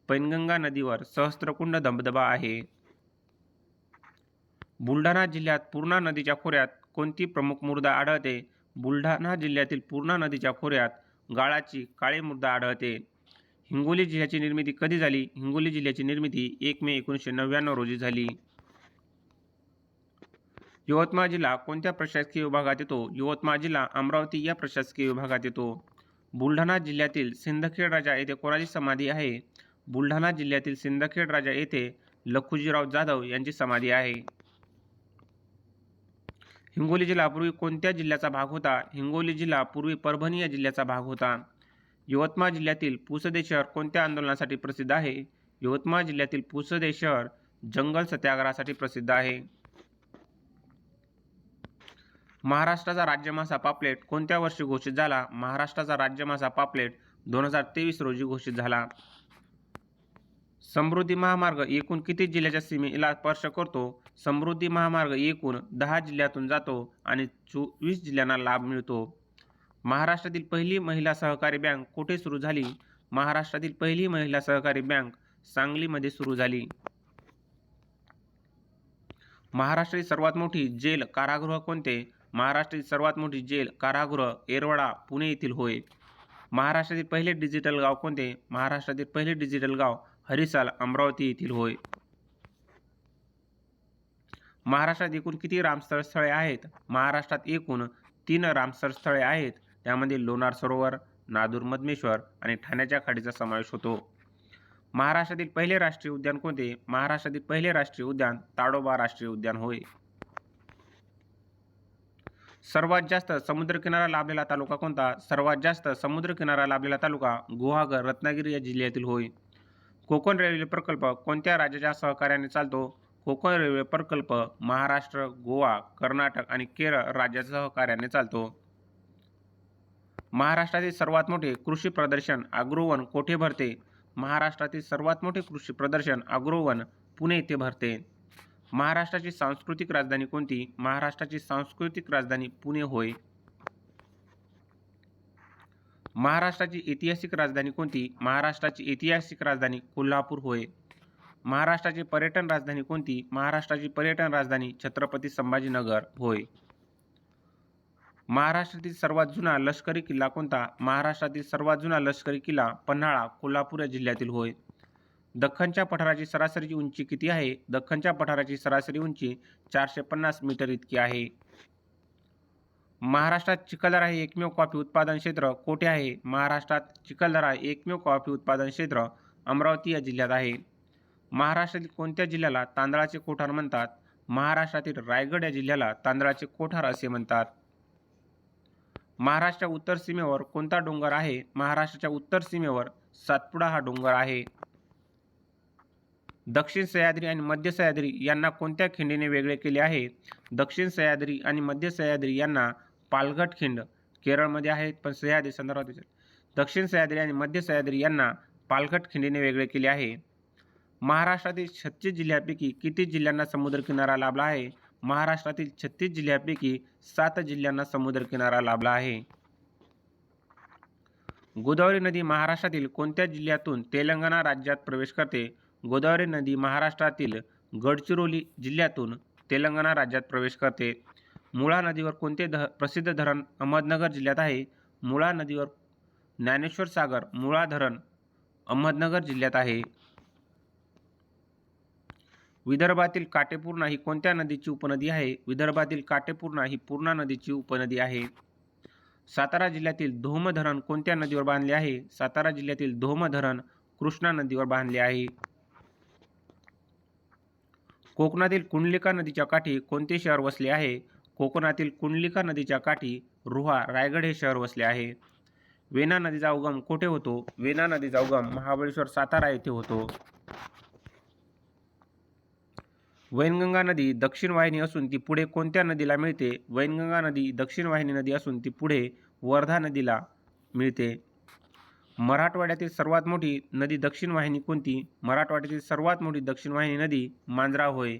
पैनगंगा नदीवर सहस्त्रकुंड धबधबा आहे. बुलढाणा जिल्ह्यात पूर्णा नदीच्या खोऱ्यात कोणती प्रमुख मृदा आढळते? बुलढाणा जिल्ह्यातील पूर्णा नदीच्या खोऱ्यात गाळाची काळी मृदा आढळते. हिंगोली जिल्ह्याची निर्मिती कधी झाली? हिंगोली जिल्ह्याची निर्मिती 1 मे 1999 रोजी झाली. यवतमाळ जिल्हा कोणत्या प्रशासकीय विभागात येतो? यवतमाळ जिल्हा अमरावती या प्रशासकीय विभागात येतो. बुलढाणा जिल्ह्यातील सिंदखेड राजा येथे कोणाची समाधी आहे? बुलढाणा जिल्ह्यातील सिंदखेड राजा येथे लखुजीराव जाधव यांची समाधी आहे. हिंगोली जिल्हा पूर्वी कोणत्या जिल्ह्याचा भाग होता? हिंगोली जिल्हा पूर्वी परभणी या जिल्ह्याचा भाग होता. यवतमाळ जिल्ह्यातील पुसदे शहर कोणत्या आंदोलनासाठी प्रसिद्ध आहे? यवतमाळ जिल्ह्यातील पुसदे शहर जंगल सत्याग्रहासाठी प्रसिद्ध आहे. महाराष्ट्राचा राज्यमासा पापलेट कोणत्या वर्षी घोषित झाला? महाराष्ट्राचा राज्यमासा पापलेट 2023 रोजी घोषित झाला. समृद्धी महामार्ग एकूण किती जिल्ह्याच्या सीमेला स्पर्श करतो? समृद्धी महामार्ग एकूण 10 जिल्ह्यातून जातो आणि 24 जिल्ह्यांना लाभ मिळतो. महाराष्ट्रातील पहिली महिला सहकारी बँक कुठे सुरू झाली? महाराष्ट्रातील पहिली महिला सहकारी बँक सांगलीमध्ये सुरू झाली. महाराष्ट्रातील सर्वात मोठी जेल कारागृह कोणते? महाराष्ट्रातील सर्वात मोठी जेल कारागृह येरवडा पुणे येथील होय. महाराष्ट्रातील पहिले डिजिटल गाव कोणते? महाराष्ट्रातील पहिले डिजिटल गाव हरिसाल अमरावती येथील होय. महाराष्ट्रात एकूण किती रामसर स्थळे आहेत? महाराष्ट्रात एकूण 3 रामसर स्थळे आहेत. त्यामध्ये लोणार सरोवर, नादूर मधमेश्वर आणि ठाण्याच्या खाडीचा समावेश होतो. महाराष्ट्रातील पहिले राष्ट्रीय उद्यान कोणते? महाराष्ट्रातील पहिले राष्ट्रीय उद्यान ताडोबा राष्ट्रीय उद्यान होय. सर्वात जास्त समुद्रकिनारा लाभलेला तालुका कोणता? सर्वात जास्त समुद्रकिनारा लाभलेला तालुका गुहागर रत्नागिरी या जिल्ह्यातील होय. कोकण रेल्वे प्रकल्प कोणत्या राज्याच्या सहकार्याने चालतो? कोकण रेल्वे प्रकल्प महाराष्ट्र, गोवा, कर्नाटक आणि केरळ राज्याच्या सहकार्याने चालतो. महाराष्ट्रातील सर्वात मोठे कृषी प्रदर्शन अग्रोवन कोठे भरते? महाराष्ट्रातील सर्वात मोठे कृषी प्रदर्शन अग्रोवन पुणे येथे भरते. महाराष्ट्राची सांस्कृतिक राजधानी कोणती? महाराष्ट्राची सांस्कृतिक राजधानी पुणे होय. महाराष्ट्राची ऐतिहासिक राजधानी कोणती? महाराष्ट्राची ऐतिहासिक राजधानी कोल्हापूर होय. महाराष्ट्राची पर्यटन राजधानी कोणती? महाराष्ट्राची पर्यटन राजधानी छत्रपती संभाजीनगर होय. महाराष्ट्रातील सर्वात जुना लष्करी किल्ला कोणता? महाराष्ट्रातील सर्वात जुना लष्करी किल्ला पन्हाळा कोल्हापूर या जिल्ह्यातील होय. दख्खनच्या पठाराची सरासरी उंची किती आहे? दख्खनच्या पठाराची सरासरी उंची 450 मीटर इतकी आहे. महाराष्ट्रात चिखलदरा हे एकमेव कॉफी उत्पादन क्षेत्र कोठे आहे? महाराष्ट्रात चिखलदरा एकमेव कॉफी उत्पादन क्षेत्र अमरावती या जिल्ह्यात आहे. महाराष्ट्रातील कोणत्या जिल्ह्याला तांदळाचे कोठार म्हणतात? महाराष्ट्रातील रायगड या जिल्ह्याला तांदळाचे कोठार असे म्हणतात. महाराष्ट्राच्या उत्तर सीमेवर कोणता डोंगर आहे? महाराष्ट्राच्या उत्तर सीमेवर सातपुडा हा डोंगर आहे. दक्षिण सह्याद्री आणि मध्य सह्याद्री यांना कोणत्या खिंडीने वेगळे केले आहे? दक्षिण सह्याद्री आणि मध्य सह्याद्री यांना पालघट खिंड केरळमध्ये आहेत, पण सह्याद्री संदर्भात दक्षिण सह्याद्री आणि मध्य सह्याद्री यांना पालघट खिंडीने वेगळे केले आहे. महाराष्ट्रातील 36 जिल्ह्यांपैकी किती जिल्ह्यांना समुद्रकिनारा लाभला आहे? महाराष्ट्रातील 36 जिल्ह्यांपैकी 7 जिल्ह्यांना समुद्रकिनारा लाभला आहे. गोदावरी नदी महाराष्ट्रातील कोणत्या जिल्ह्यातून तेलंगणा राज्यात प्रवेश करते? गोदावरी नदी महाराष्ट्रातील गडचिरोली जिल्ह्यातून तेलंगणा राज्यात प्रवेश करते. मुळा नदीवर कोणते प्रसिद्ध धरण अहमदनगर जिल्ह्यात आहे? मुळा नदीवर ज्ञानेश्वर सागर मुळा धरण अहमदनगर जिल्ह्यात आहे. विदर्भातील काटेपूर्णा ही कोणत्या नदीची उपनदी आहे? विदर्भातील काटेपूर्णा ही पूर्णा नदीची उपनदी आहे. सातारा जिल्ह्यातील धोम धरण कोणत्या नदीवर बांधले आहे? सातारा जिल्ह्यातील धोम धरण कृष्णा नदीवर बांधले आहे. कोकणातील कुंडलिका नदीच्या काठी कोणते शहर वसले आहे? कोकणातील कुंडलिका नदीच्या काठी रोहा रायगड हे शहर वसले आहे. वेना नदीचा उगम कोठे होतो? वेना नदीचा उगम महाबळेश्वर सातारा येथे होतो. वैनगंगा नदी दक्षिण वाहिनी असून ती पुढे कोणत्या नदीला मिळते? वैनगंगा नदी दक्षिण वाहिनी नदी असून ती पुढे वर्धा नदीला मिळते. मराठवाड्यातील सर्वात मोठी नदी दक्षिण वाहिनी कोणती? मराठवाड्यातील सर्वात मोठी दक्षिण वाहिनी नदी मांजरा होय.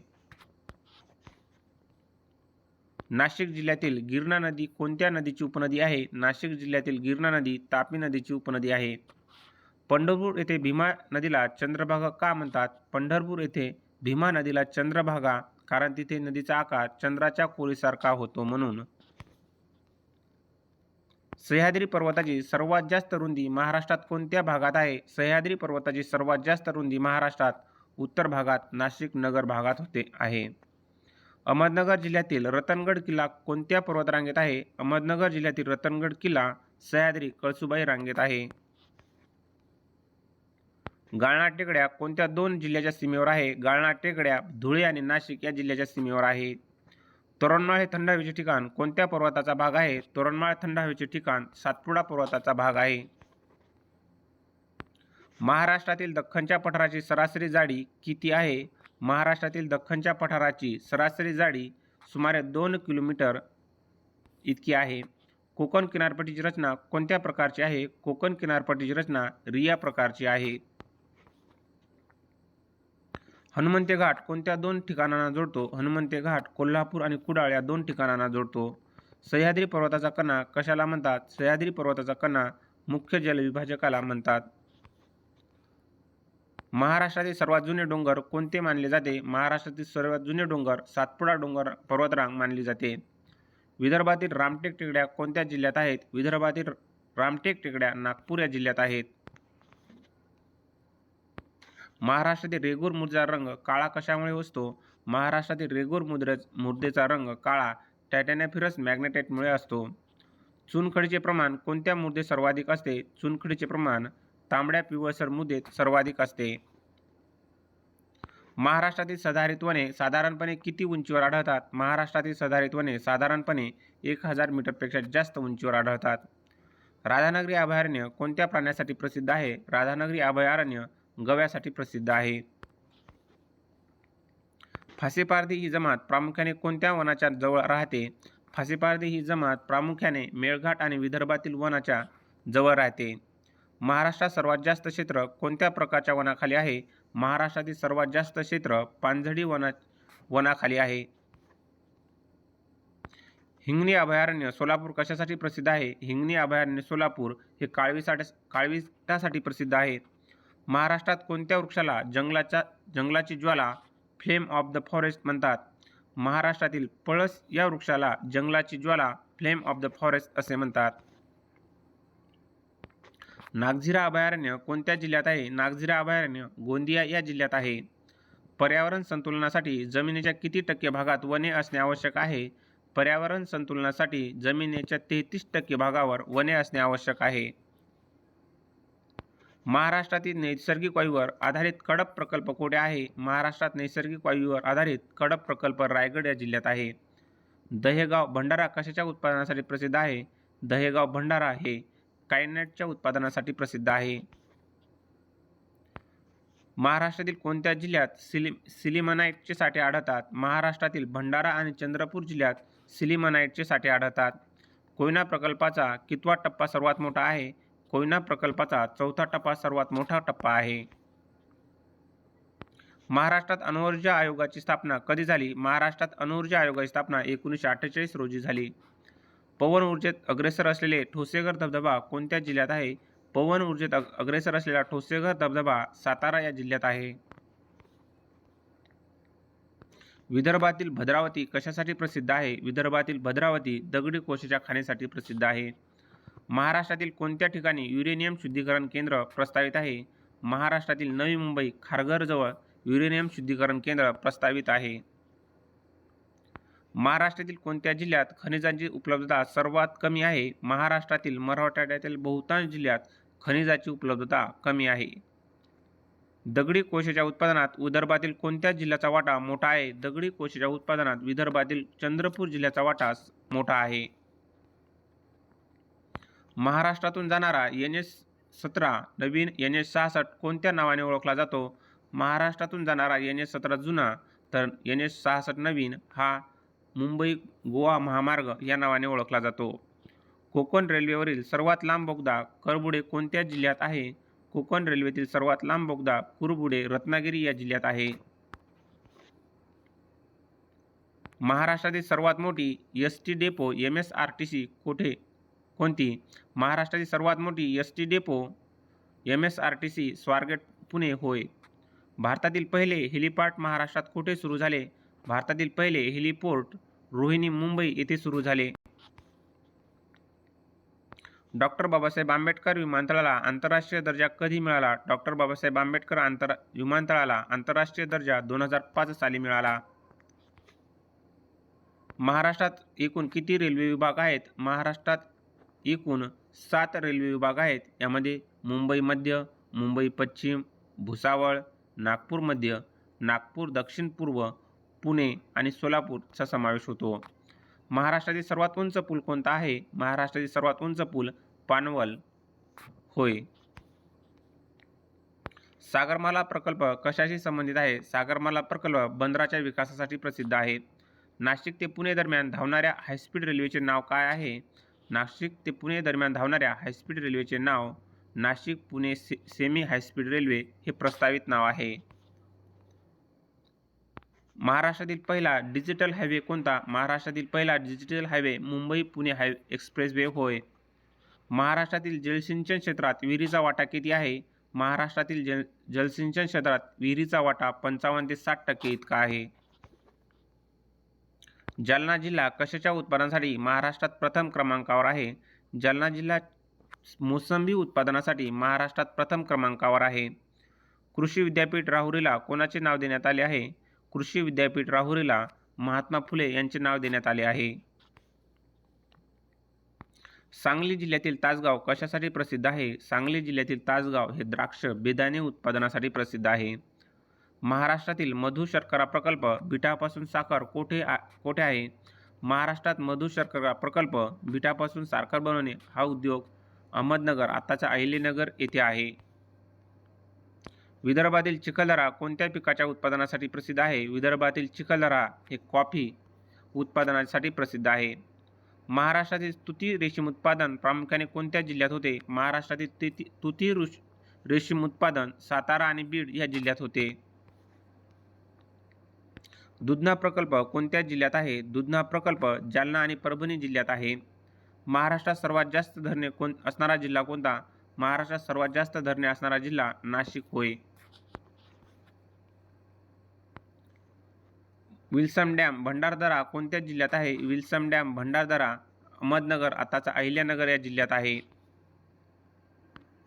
नाशिक जिल्ह्यातील गिरणा नदी कोणत्या नदीची उपनदी आहे? नाशिक जिल्ह्यातील गिरणा नदी तापी नदीची उपनदी आहे. पंढरपूर येथे भीमा नदीला चंद्रभागा का म्हणतात? पंढरपूर येथे भीमा नदीला चंद्रभागा कारण तिथे नदीचा आकार चंद्राच्या कोरीसारखा होतो म्हणून. सह्याद्री पर्वताची सर्वात जास्त रुंदी महाराष्ट्रात कोणत्या भागात आहे? सह्याद्री पर्वताची सर्वात जास्त रुंदी महाराष्ट्रात उत्तर भागात नाशिक नगर भागात होते आहे. अहमदनगर जिल्ह्यातील रतनगड किल्ला कोणत्या पर्वतरांगेत आहे? अहमदनगर जिल्ह्यातील रतनगड किल्ला सह्याद्री कळसुबाई रांगेत आहे. गाळणा टेकड्या कोणत्या 2 जिल्ह्याच्या सीमेवर आहे? गाळणा टेकड्या धुळे आणि नाशिक या जिल्ह्याच्या सीमेवर आहे. तोरणमाळ हे थंड हवेचे ठिकाण कोणत्या पर्वताचा भाग आहे? तोरणमाळ थंड हवेचे ठिकाण सातपुडा पर्वताचा भाग आहे. महाराष्ट्रातील दख्खनच्या पठाराची सरासरी जाडी किती आहे? महाराष्ट्रातील दख्खनच्या पठाराची सरासरी जाडी सुमारे 2 किलोमीटर इतकी आहे. कोकण किनारपट्टीची रचना कोणत्या प्रकारची आहे? कोकण किनारपट्टीची रचना रिया प्रकारची आहे. हनुमंते घाट कोणत्या 2 ठिकाणांना जोडतो? हनुमंते घाट कोल्हापूर आणि कुडाळ या 2 ठिकाणांना जोडतो. सह्याद्री पर्वताचा कणा कशाला म्हणतात? सह्याद्री पर्वताचा कणा मुख्य जलविभाजकाला म्हणतात. महाराष्ट्रातील सर्वात जुने डोंगर कोणते मानले जाते? महाराष्ट्रातील सर्वात जुने डोंगर सातपुडा डोंगर पर्वतरांग मानली जाते. विदर्भातील रामटेक टेकड्या कोणत्या जिल्ह्यात आहेत? विदर्भातील रामटेक टेकड्या नागपूर या जिल्ह्यात आहेत. महाराष्ट्रातील रेगूर मुद्रेचा रंग काळा कशामुळे असतो? महाराष्ट्रातील रेगूर मुद्रेचा रंग काळा टायटॅनिफरस मॅग्नेटाइटमुळे असतो. चुनखडीचे प्रमाण कोणत्या मृदेत सर्वाधिक असते? चुनखडीचे प्रमाण तांबड्या पिवळसर मृदेत सर्वाधिक असते. महाराष्ट्रातील सदाहरित वने साधारणपणे किती उंचीवर आढळतात? महाराष्ट्रातील सदाहरित वने साधारणपणे 1000 मीटरपेक्षा जास्त उंचीवर आढळतात. राधानगरी अभयारण्य कोणत्या प्राण्यासाठी प्रसिद्ध आहे? राधानगरी अभयारण्य गव्यासाठी प्रसिद्ध आहे. फासेपारधी ही जमात प्रामुख्याने कोणत्या वनाच्या जवळ राहते? फासेपारधी ही जमात प्रामुख्याने मेळघाट आणि विदर्भातील वनाच्या जवळ राहते. महाराष्ट्रात सर्वात जास्त क्षेत्र कोणत्या प्रकारच्या वनाखाली आहे? महाराष्ट्रातील सर्वात जास्त क्षेत्र पानझडी वनाखाली आहे. हिंगणी अभयारण्य सोलापूर कशासाठी प्रसिद्ध आहे? हिंगणी अभयारण्य सोलापूर हे काळविटासाठी प्रसिद्ध आहे. महाराष्ट्रात कोणत्या वृक्षाला जंगलाची ज्वाला फ्लेम ऑफ द फॉरेस्ट म्हणतात? महाराष्ट्रातील पळस या वृक्षाला जंगलाची ज्वाला फ्लेम ऑफ द फॉरेस्ट असे म्हणतात. नागझिरा अभयारण्य कोणत्या जिल्ह्यात आहे? नागझिरा अभयारण्य गोंदिया या जिल्ह्यात आहे. पर्यावरण संतुलनासाठी जमिनीच्या किती टक्के भागात वने असणे आवश्यक आहे? पर्यावरण संतुलनासाठी जमिनीच्या 33% भागावर वने असणे आवश्यक आहे. महाराष्ट्रातील नैसर्गिक वायूवर आधारित कडप प्रकल्प कोठे आहे? महाराष्ट्रात नैसर्गिक वायूवर आधारित कडप प्रकल्प रायगड या जिल्ह्यात आहे. दहेगाव भंडारा कशाच्या उत्पादनासाठी प्रसिद्ध आहे? दहेगाव भंडारा हे कायनेटच्या उत्पादनासाठी प्रसिद्ध आहे. महाराष्ट्रातील कोणत्या जिल्ह्यात सिलिमनाइटचे साठे आढळतात? महाराष्ट्रातील भंडारा आणि चंद्रपूर जिल्ह्यात सिलिमनाइटचे साठे आढळतात. कोयना प्रकल्पाचा कितवा टप्पा सर्वात मोठा आहे? कोयना प्रकल्पाचा 4था टप्पा सर्वात मोठा टप्पा आहे. महाराष्ट्रात अणुऊर्जा आयोगाची स्थापना कधी झाली? महाराष्ट्रात अणुऊर्जा आयोगाची स्थापना 1948 रोजी झाली. पवन ऊर्जेत अग्रेसर असलेले ठोसेघर धबधबा कोणत्या जिल्ह्यात आहे? पवन ऊर्जेत अग्रेसर असलेला ठोसेघर धबधबा सातारा या जिल्ह्यात आहे. विदर्भातील भद्रावती कशासाठी प्रसिद्ध आहे? विदर्भातील भद्रावती दगडी कोळशाच्या खाणीसाठी प्रसिद्ध आहे. महाराष्ट्रातील कोणत्या ठिकाणी युरेनियम शुद्धीकरण केंद्र प्रस्तावित आहे? महाराष्ट्रातील नवी मुंबई खारघरजवळ युरेनियम शुद्धीकरण केंद्र प्रस्तावित आहे. महाराष्ट्रातील कोणत्या जिल्ह्यात खनिजांची उपलब्धता सर्वात कमी आहे? महाराष्ट्रातील मराठवाड्यातील बहुतांश जिल्ह्यात खनिजाची उपलब्धता कमी आहे. दगडी कोळशाच्या उत्पादनात विदर्भातील कोणत्या जिल्ह्याचा वाटा मोठा आहे? दगडी कोळशाच्या उत्पादनात विदर्भातील चंद्रपूर जिल्ह्याचा वाटा मोठा आहे. महाराष्ट्रातून जाणारा NH-17 नवीन NH-66 कोणत्या नावाने ओळखला जातो? महाराष्ट्रातून जाणारा NH-17 जुना तर NH-66 नवीन हा मुंबई गोवा महामार्ग या नावाने ओळखला जातो. कोकण रेल्वेवरील सर्वात लांब बोगदा करबुडे कोणत्या जिल्ह्यात आहे? कोकण रेल्वेतील सर्वात लांब बोगदा कुरबुडे रत्नागिरी या जिल्ह्यात आहे. महाराष्ट्रातील सर्वात मोठी ST डेपो MSRTC कोणती? महाराष्ट्रातील सर्वात मोठी ST depot MSRTC Swargate Pune होय. भारतातील पहिले हेलिपोर्ट महाराष्ट्रात कुठे सुरू झाले? भारतातील पहिले हेलिपोर्ट रोहिणी मुंबई येथे सुरू झाले. डॉक्टर बाबासाहेब आंबेडकर विमानतळाला आंतरराष्ट्रीय दर्जा कधी मिळाला? डॉक्टर बाबासाहेब आंबेडकर विमानतळाला आंतरराष्ट्रीय दर्जा 2005 साली मिळाला. महाराष्ट्रात एकूण किती रेल्वे विभाग आहेत? महाराष्ट्रात एकूण 7 रेल्वे विभाग आहेत. यामध्ये मुंबई मध्य, मुंबई पश्चिम, भुसावळ, नागपूर मध्य, नागपूर दक्षिण पूर्व, पुणे आणि सोलापूरचा समावेश होतो. महाराष्ट्रातील सर्वात उंच पूल कोणता आहे? महाराष्ट्रातील सर्वात उंच पूल पानवल होय. सागरमाला प्रकल्प कशाशी संबंधित आहे? सागरमाला प्रकल्प बंदराच्या विकासासाठी प्रसिद्ध आहे. नाशिक ते पुणे दरम्यान धावणाऱ्या हायस्पीड रेल्वेचे नाव काय आहे? नाशिक ते पुणे दरम्यान धावणाऱ्या हायस्पीड रेल्वेचे नाव Nashik Pune semi high speed railway हे प्रस्तावित नाव आहे. महाराष्ट्रातील पहिला डिजिटल हायवे कोणता? महाराष्ट्रातील पहिला digital highway Mumbai Pune expressway होय. महाराष्ट्रातील जलसिंचन क्षेत्रात विहिरीचा वाटा किती आहे? महाराष्ट्रातील जलसिंचन क्षेत्रात विहिरीचा वाटा 55 ते 60% इतका आहे. जालना जिल्हा कशाच्या उत्पादनासाठी महाराष्ट्रात प्रथम क्रमांकावर आहे? जालना जिल्हा मोसंबी उत्पादनासाठी महाराष्ट्रात प्रथम क्रमांकावर आहे. कृषी विद्यापीठ राहुरीला कोणाचे नाव देण्यात आले आहे? कृषी विद्यापीठ राहुरीला महात्मा फुले यांचे नाव देण्यात आले आहे. सांगली जिल्ह्यातील तासगाव कशासाठी प्रसिद्ध आहे? सांगली जिल्ह्यातील तासगाव हे द्राक्ष बेदाणे उत्पादनासाठी प्रसिद्ध आहे. महाराष्ट्रातील मधु शर्करा प्रकल्प बिटापासून साखर कोठे आहे? महाराष्ट्रात मधु शर्करा प्रकल्प बिटापासून साखर बनवणे हा उद्योग अहमदनगर आताचा अहिल्यानगर येथे आहे. विदर्भातील चिखलदरा कोणत्या पिकाच्या उत्पादनासाठी प्रसिद्ध आहे? विदर्भातील चिखलदरा हे कॉफी उत्पादनासाठी प्रसिद्ध आहे. महाराष्ट्रातील तुती रेशीम उत्पादन प्रामुख्याने कोणत्या जिल्ह्यात होते? महाराष्ट्रातील तुती रेशीम उत्पादन सातारा आणि बीड या जिल्ह्यात होते. दुधना प्रकल्प कोणत्या जिल्ह्यात आहे? दुधना प्रकल्प जालना आणि परभणी जिल्ह्यात आहे. महाराष्ट्रात सर्वात जास्त धरणे असणारा जिल्हा कोणता? महाराष्ट्रात सर्वात जास्त धरणे असणारा जिल्हा नाशिक होय. विल्सन डॅम भंडारदरा कोणत्या जिल्ह्यात आहे? विल्सन डॅम भंडारदरा अहमदनगर आताचा अहिल्यानगर या जिल्ह्यात आहे.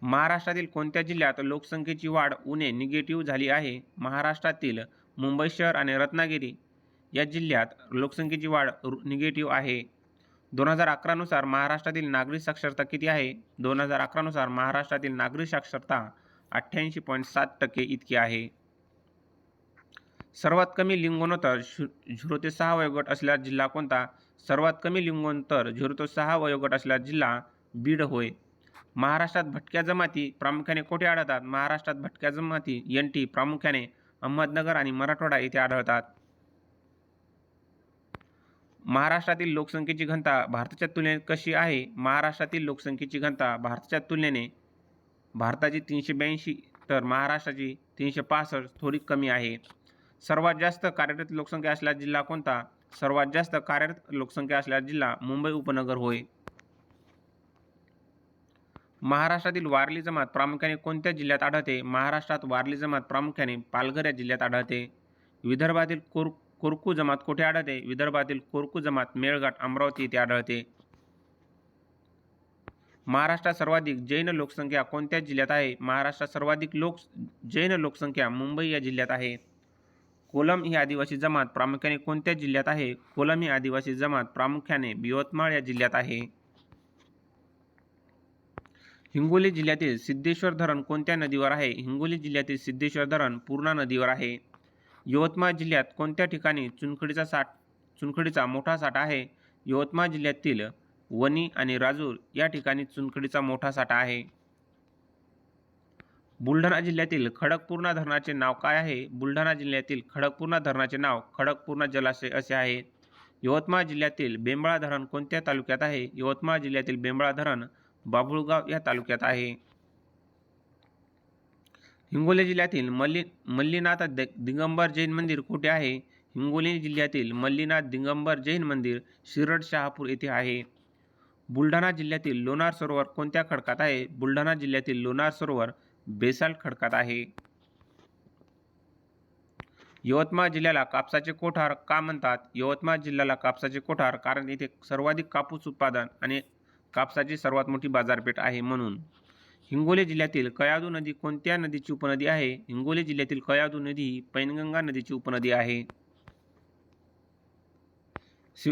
महाराष्ट्रातील कोणत्या जिल्ह्यात लोकसंख्येची वाढ उणे निगेटिव्ह झाली आहे? महाराष्ट्रातील मुंबई शहर आणि रत्नागिरी या जिल्ह्यात लोकसंख्येची वाढ निगेटिव्ह आहे. 2011 नुसार महाराष्ट्रातील नागरिक साक्षरता किती आहे? 2011 नुसार महाराष्ट्रातील नागरिक साक्षरता 88.7% इतकी आहे. सर्वात कमी लिंगोत्तर 0 ते 6 वयोगट असलेला जिल्हा कोणता? सर्वात कमी लिंगोत्तर 0 ते 6 वयोगट असलेला जिल्हा बीड होय. महाराष्ट्रात भटक्या जमाती प्रामुख्याने कोठे आढळतात? महाराष्ट्रात भटक्या जमाती NT प्रामुख्याने अहमदनगर आणि मराठवाडा येथे आढळतात. महाराष्ट्रातील लोकसंख्येची घनता भारताच्या तुलनेत कशी आहे? महाराष्ट्रातील लोकसंख्येची घनता भारताच्या तुलनेने भारताची 382 तर महाराष्ट्राची 365 थोडी कमी आहे. सर्वात जास्त कार्यरत लोकसंख्या असलेला जिल्हा कोणता? सर्वात जास्त कार्यरत लोकसंख्या असलेला जिल्हा मुंबई उपनगर होय. महाराष्ट्रातील वारली जमात प्रामुख्याने कोणत्या जिल्ह्यात आढळते? महाराष्ट्रात वारली जमात प्रामुख्याने पालघर या जिल्ह्यात आढळते. विदर्भातील कोरकू जमात कोठे आढळते? विदर्भातील कोरकू जमात मेळघाट अमरावती येथे आढळते. महाराष्ट्रात सर्वाधिक जैन लोकसंख्या कोणत्या जिल्ह्यात आहे? महाराष्ट्रात सर्वाधिक जैन लोकसंख्या मुंबई या जिल्ह्यात आहे. कोलम ही आदिवासी जमात प्रामुख्याने कोणत्या जिल्ह्यात आहे? कोलम ही आदिवासी जमात प्रामुख्याने यवतमाळ या जिल्ह्यात आहे. हिंगोली जिल्ह्यातील सिद्धेश्वर धरण कोणत्या नदीवर आहे? हिंगोली जिल्ह्यातील सिद्धेश्वर धरण पूर्णा नदीवर आहे. यवतमाळ जिल्ह्यात कोणत्या ठिकाणी चुनखडीचा मोठा साठा आहे? यवतमाळ जिल्ह्यातील वणी आणि राजूर या ठिकाणी चुनखडीचा मोठा साठा आहे. बुलढाणा जिल्ह्यातील खडकपूर्णा धरणाचे नाव काय आहे? बुलढाणा जिल्ह्यातील खडकपूर्णा धरणाचे नाव खडकपूर्णा जलाशय असे आहे. यवतमाळ जिल्ह्यातील बेंबळा धरण कोणत्या तालुक्यात आहे? यवतमाळ जिल्ह्यातील बेंबळा धरण बाभुळगाव या तालुक्यात आहे. हिंगोली जिल्ह्यातील मल्लीनाथ दिगंबर जैन मंदिर कुठे आहे? हिंगोली जिल्ह्यातील मल्लीनाथ दिगंबर जैन मंदिर शिरड शहापूर येथे आहे. बुलढाणा जिल्ह्यातील लोणार सरोवर कोणत्या खडकात आहे? बुलढाणा जिल्ह्यातील लोणार सरोवर बेसाल्ट खडकात आहे. यवतमाळ जिल्ह्याला कापसाचे कोठार का म्हणतात? यवतमाळ जिल्ह्याला कापसाचे कोठार कारण येथे सर्वाधिक कापूस उत्पादन आणि कापसाची सर्वात मोठी बाजारपेठ आहे म्हणून. हिंगोली जिल्ह्यातील कयाधू नदी कोणत्या नदीची उपनदी आहे? हिंगोली जिल्ह्यातील कयाधू नदी ही पैनगंगा नदीची उपनदी आहे.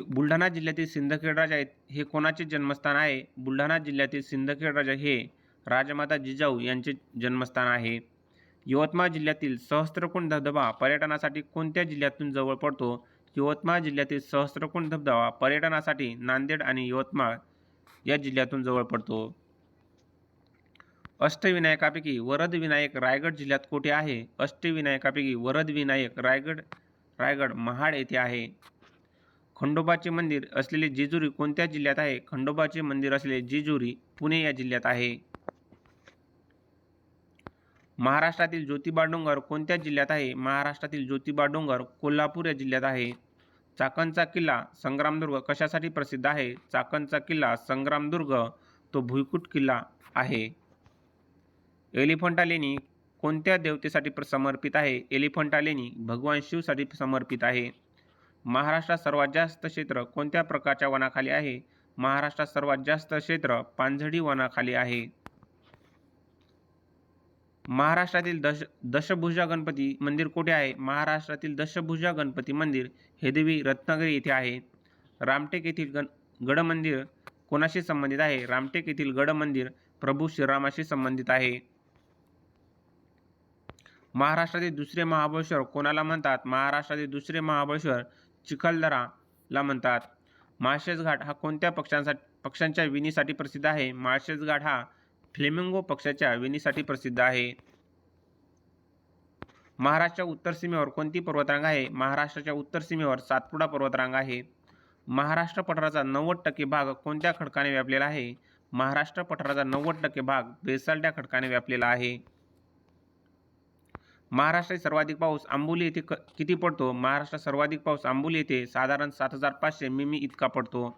बुलढाणा जिल्ह्यातील सिंदखेड राजा हे कोणाचे जन्मस्थान आहे? बुलढाणा जिल्ह्यातील सिंदखेड राजा हे राजमाता जिजाऊ यांचे जन्मस्थान आहे. यवतमाळ जिल्ह्यातील सहस्त्रकुंड धबधबा पर्यटनासाठी कोणत्या जिल्ह्यातून जवळ पडतो? यवतमाळ जिल्ह्यातील सहस्त्रकुंड धबधबा पर्यटनासाठी नांदेड आणि यवतमाळ या जिल्ह्यातून जवळ पडतो. अष्टविनायकापैकी वरदविनायक रायगड जिल्ह्यात कोठे आहे? अष्टविनायकापैकी वरदविनायक रायगड महाड येथे आहे. खंडोबाचे मंदिर असलेले जेजुरी कोणत्या जिल्ह्यात आहे? खंडोबाचे मंदिर असलेले जेजुरी पुणे या जिल्ह्यात आहे. महाराष्ट्रातील ज्योतिबा डोंगर कोणत्या जिल्ह्यात आहे? महाराष्ट्रातील ज्योतिबा डोंगर कोल्हापूर या जिल्ह्यात आहे. चाकणचा किल्ला संग्रामदुर्ग कशासाठी प्रसिद्ध आहे? चाकणचा किल्ला संग्रामदुर्ग तो भुईकोट किल्ला आहे. एलिफंटा लेणी कोणत्या देवतेसाठी समर्पित आहे? एलिफंटा लेणी भगवान शिवसाठी समर्पित आहे. महाराष्ट्रात सर्वात जास्त क्षेत्र कोणत्या प्रकारच्या वनाखाली आहे? महाराष्ट्रात सर्वात जास्त क्षेत्र पानझडी वनाखाली आहे. महाराष्ट्रातील दशभुजा गणपती मंदिर कोठे आहे? महाराष्ट्रातील दशभुजा गणपती मंदिर हे देवी रत्नागिरी येथे आहे. रामटेक येथील गड मंदिर कोणाशी संबंधित आहे? रामटेक येथील गड मंदिर प्रभू श्रीरामाशी संबंधित आहे. महाराष्ट्रातील दुसरे महाबळेश्वर कोणाला म्हणतात? महाराष्ट्रातील दुसरे महाबळेश्वर चिखलदराला म्हणतात. माळशेज घाट हा कोणत्या पक्ष्यांच्या विणीसाठी प्रसिद्ध आहे? माळशेज घाट हा फ्लेमिंगो पक्ष्याच्या विणीसाठी प्रसिद्ध आहे. महाराष्ट्राच्या उत्तर सीमेवर कोणती पर्वतरांग आहे? महाराष्ट्राच्या उत्तर सीमेवर सातपुडा पर्वतरांग आहे. महाराष्ट्र पठाराचा 90% भाग कोणत्या खडकाने व्यापलेला आहे? महाराष्ट्र पठाराचा 90% भाग बेसाल्ट या खडकाने व्यापलेला आहे. महाराष्ट्रात सर्वाधिक पाऊस आंबोली येथे किती पडतो? महाराष्ट्रात सर्वाधिक पाऊस आंबोली येथे साधारण 7500 मिमी इतका पडतो.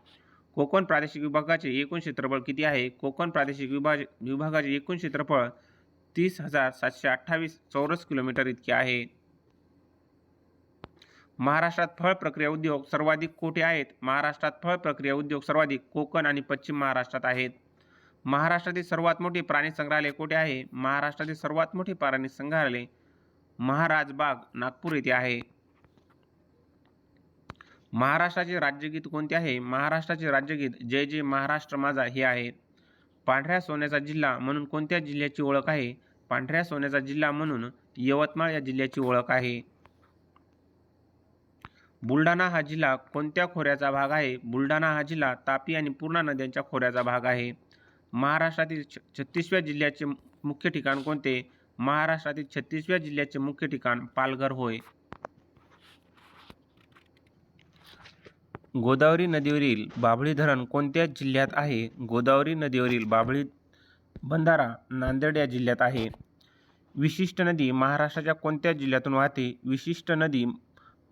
कोकण प्रादेशिक विभागाचे एकूण क्षेत्रफळ किती आहे? कोकण प्रादेशिक विभागाचे एकूण क्षेत्रफळ 30,728 चौरस किलोमीटर इतके आहे. महाराष्ट्रात फळ प्रक्रिया उद्योग सर्वाधिक कोठे आहेत? महाराष्ट्रात फळ प्रक्रिया उद्योग सर्वाधिक कोकण आणि पश्चिम महाराष्ट्रात आहेत. महाराष्ट्रातील सर्वात मोठे प्राणी संग्रहालय कोठे आहे? महाराष्ट्रातील सर्वात मोठे प्राणी संग्रहालय महाराज बाग नागपूर येथे आहे. महाराष्ट्राचे राज्यगीत कोणते आहे? महाराष्ट्राचे राज्यगीत जय जय महाराष्ट्र माझा हे आहे. पांढऱ्या सोन्याचा जिल्हा म्हणून कोणत्या जिल्ह्याची ओळख आहे? पांढऱ्या सोन्याचा जिल्हा म्हणून यवतमाळ या जिल्ह्याची ओळख आहे. बुलढाणा हा जिल्हा कोणत्या खोऱ्याचा भाग आहे? बुलढाणा हा जिल्हा तापी आणि पूर्णा नद्यांच्या खोऱ्याचा भाग आहे. महाराष्ट्रातील 36व्या जिल्ह्याचे मुख्य ठिकाण कोणते? महाराष्ट्रातील 36व्या जिल्ह्याचे मुख्य ठिकाण पालघर होय. गोदावरी नदीवरील बाभळी धरण कोणत्या जिल्ह्यात आहे? गोदावरी नदीवरील बाभळी बंधारा नांदेड या जिल्ह्यात आहे. विशिष्ट नदी महाराष्ट्राच्या कोणत्या जिल्ह्यातून वाहते? विशिष्ट नदी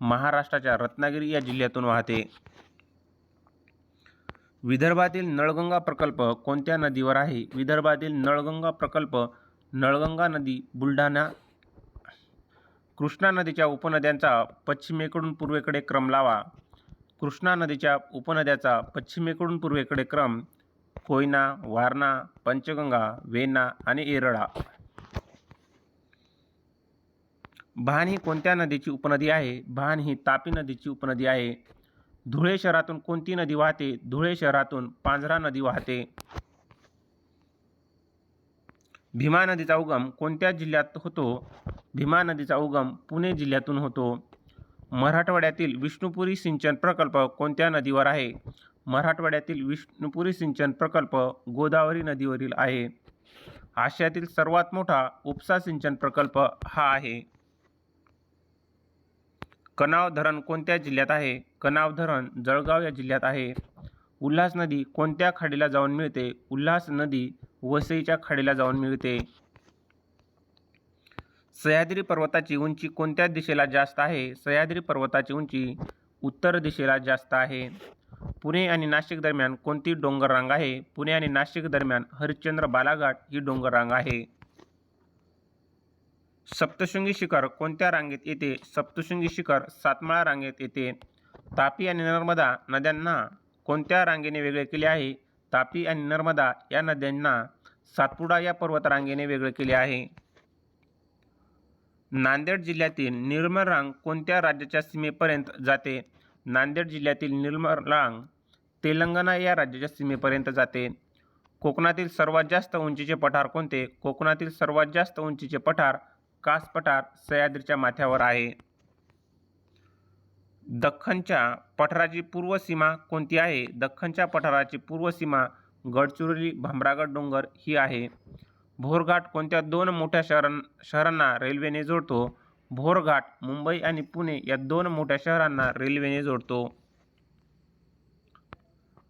महाराष्ट्राच्या रत्नागिरी या जिल्ह्यातून वाहते. विदर्भातील नळगंगा प्रकल्प कोणत्या नदीवर आहे? विदर्भातील नळगंगा प्रकल्प नळगंगा नदी बुलढाणा कृष्णा नदीच्या उपनद्यांचा पश्चिमेकडून पूर्वेकडे क्रम लावा. कृष्णा नदीच्या उपनद्याचा पश्चिमेकडून पूर्वेकडे क्रम कोयना, वारणा, पंचगंगा, वेण्णा आणि येरळा. भान ही कोणत्या नदीची उपनदी आहे? भान ही तापी नदीची उपनदी आहे. धुळे शहरातून कोणती नदी वाहते? धुळे शहरातून पांझरा नदी वाहते. भीमा नदीचा उगम कोणत्या जिल्ह्यात होतो? भीमा नदीचा उगम पुणे जिल्ह्यातून होतो. मराठवाड्यातील विष्णुपुरी सिंचन प्रकल्प कोणत्या नदीवर आहे? मराठवाड्यातील विष्णुपुरी सिंचन प्रकल्प गोदावरी नदीवरील आहे. आशियातील सर्वात मोठा उपसा सिंचन प्रकल्प हा आहे. कनाव धरण कोणत्या जिल्ह्यात आहे? कनाव धरण जळगाव या जिल्ह्यात आहे. उल्हास नदी कोणत्या खाडीला जाऊन मिळते? उल्हास नदी वसईच्या खाडीला जाऊन मिळते. सह्याद्री पर्वताची उंची कोणत्या दिशेला जास्त आहे? सह्याद्री पर्वताची उंची उत्तर दिशेला जास्त आहे. पुणे आणि नाशिक दरम्यान कोणती डोंगर रांग आहे? पुणे आणि नाशिक दरम्यान हरिश्चंद्र बालाघाट ही डोंगर रांग आहे. सप्तशृंगी शिखर कोणत्या रांगेत येते? सप्तशृंगी शिखर सातमाळा रांगेत येते. तापी आणि नर्मदा नद्यांना कोणत्या रांगेने वेगळे केले आहे? तापी आणि नर्मदा या नद्यांना सातपुडा या पर्वतरांगेने वेगळे केले आहे. नांदेड जिल्ह्यातील निर्मल रांग कोणत्या राज्याच्या सीमेपर्यंत जाते? नांदेड जिल्ह्यातील निर्मल रांग तेलंगणा या राज्याच्या सीमेपर्यंत जाते. कोकणातील सर्वात जास्त उंचीचे पठार कोणते? कोकणातील सर्वात जास्त उंचीचे पठार कास पठार सह्याद्रीच्या माथ्यावर आहे. दख्खनच्या पठाराची पूर्व सीमा कोणती आहे? दख्खनच्या पठाराची पूर्व सीमा गडचिरोली भामरागड डोंगर ही आहे. भोरघाट कोणत्या दोन मोठ्या शहरांना रेल्वेने जोडतो? भोरघाट मुंबई आणि पुणे या दोन मोठ्या शहरांना रेल्वेने जोडतो.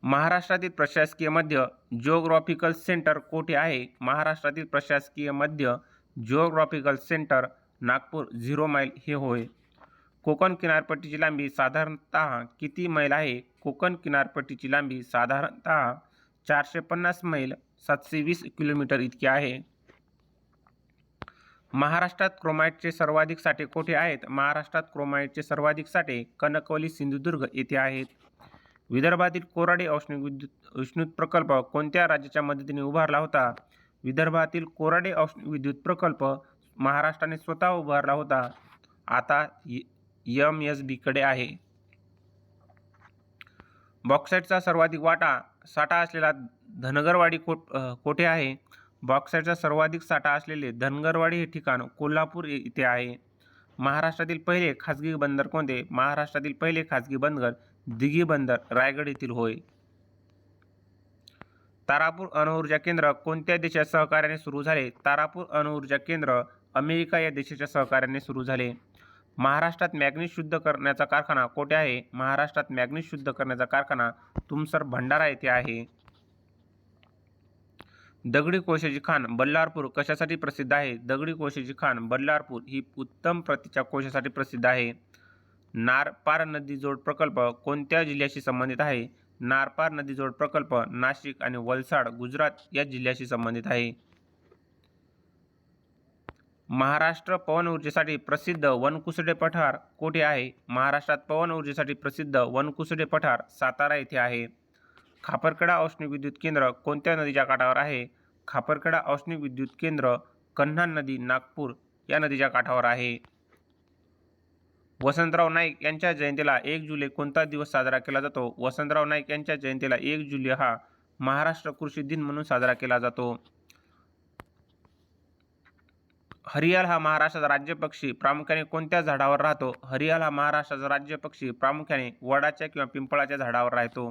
महाराष्ट्रातील प्रशासकीय मध्य जिओग्राफिकल सेंटर कोठे आहे? महाराष्ट्रातील प्रशासकीय मध्य जिओग्राफिकल सेंटर नागपूर 0 मैल हे होय. कोकण किनारपट्टीची लांबी साधारणतः किती मैल आहे? कोकण किनारपट्टीची लांबी साधारणतः 450 मैल 720 किलोमीटर इतकी आहे. महाराष्ट्रात क्रोमाइटचे सर्वाधिक साठे कोठे आहेत? महाराष्ट्रात क्रोमाइटचे सर्वाधिक साठे कणकवली सिंधुदुर्ग येथे आहेत. विदर्भातील कोराडी औष्णिक विद्युत प्रकल्प कोणत्या राज्याच्या मदतीने उभारला होता? विदर्भातील कोराडी औष्णिक विद्युत प्रकल्प महाराष्ट्राने स्वतः उभारला होता. आता MSB कडे आहे. बॉक्साईटचा सर्वाधिक साठा असलेला धनगरवाडी कोठे आहे? बॉक्साईटचा सर्वाधिक साठा असलेले धनगरवाडी हे ठिकाण कोल्हापूर येथे आहे. महाराष्ट्रातील पहिले खाजगी बंदर कोणते? महाराष्ट्रातील पहिले खाजगी बंदर दिघी बंदर रायगड येथील होय. तारापूर अणुऊर्जा केंद्र कोणत्या देशाच्या सहकार्याने सुरू झाले? तारापूर अणुऊर्जा केंद्र अमेरिका या देशाच्या सहकार्याने सुरू झाले. महाराष्ट्रात मॅग्नीज शुद्ध करण्याचा कारखाना कोठे आहे? महाराष्ट्रात मॅग्नीज शुद्ध करण्याचा कारखाना तुमसर भंडारा येथे आहे. दगडी कोळशाची खाण बल्लारपूर कशासाठी प्रसिद्ध आहे? दगडी कोळशाची खाण बल्लारपूर ही उत्तम प्रतीच्या कोळशासाठी प्रसिद्ध आहे. नारपार नदीजोड प्रकल्प कोणत्या जिल्ह्याशी संबंधित आहे? नारपार नदीजोड प्रकल्प नाशिक आणि वलसाड गुजरात या जिल्ह्याशी संबंधित आहे. महाराष्ट्र पवन ऊर्जेसाठी प्रसिद्ध वनकुसडे पठार कोठे आहे? महाराष्ट्रात पवन ऊर्जेसाठी प्रसिद्ध वनकुसडे पठार सातारा येथे आहे. खापरखेडा औष्णिक विद्युत केंद्र कोणत्या नदीच्या काठावर आहे? खापरखेडा औष्णिक विद्युत केंद्र कन्हान नदी नागपूर या नदीच्या काठावर आहे. वसंतराव नाईक यांच्या जयंतीला 1 जुलै कोणता दिवस साजरा केला जातो? वसंतराव नाईक यांच्या जयंतीला 1 जुलै हा महाराष्ट्र कृषी दिन म्हणून साजरा केला जातो. हरियाल हा महाराष्ट्राचा राज्य पक्षी प्रामुख्याने कोणत्या झाडावर राहतो? हरियाल हा महाराष्ट्राचा राज्य पक्षी प्रामुख्याने वडाच्या किंवा पिंपळाच्या झाडावर राहतो.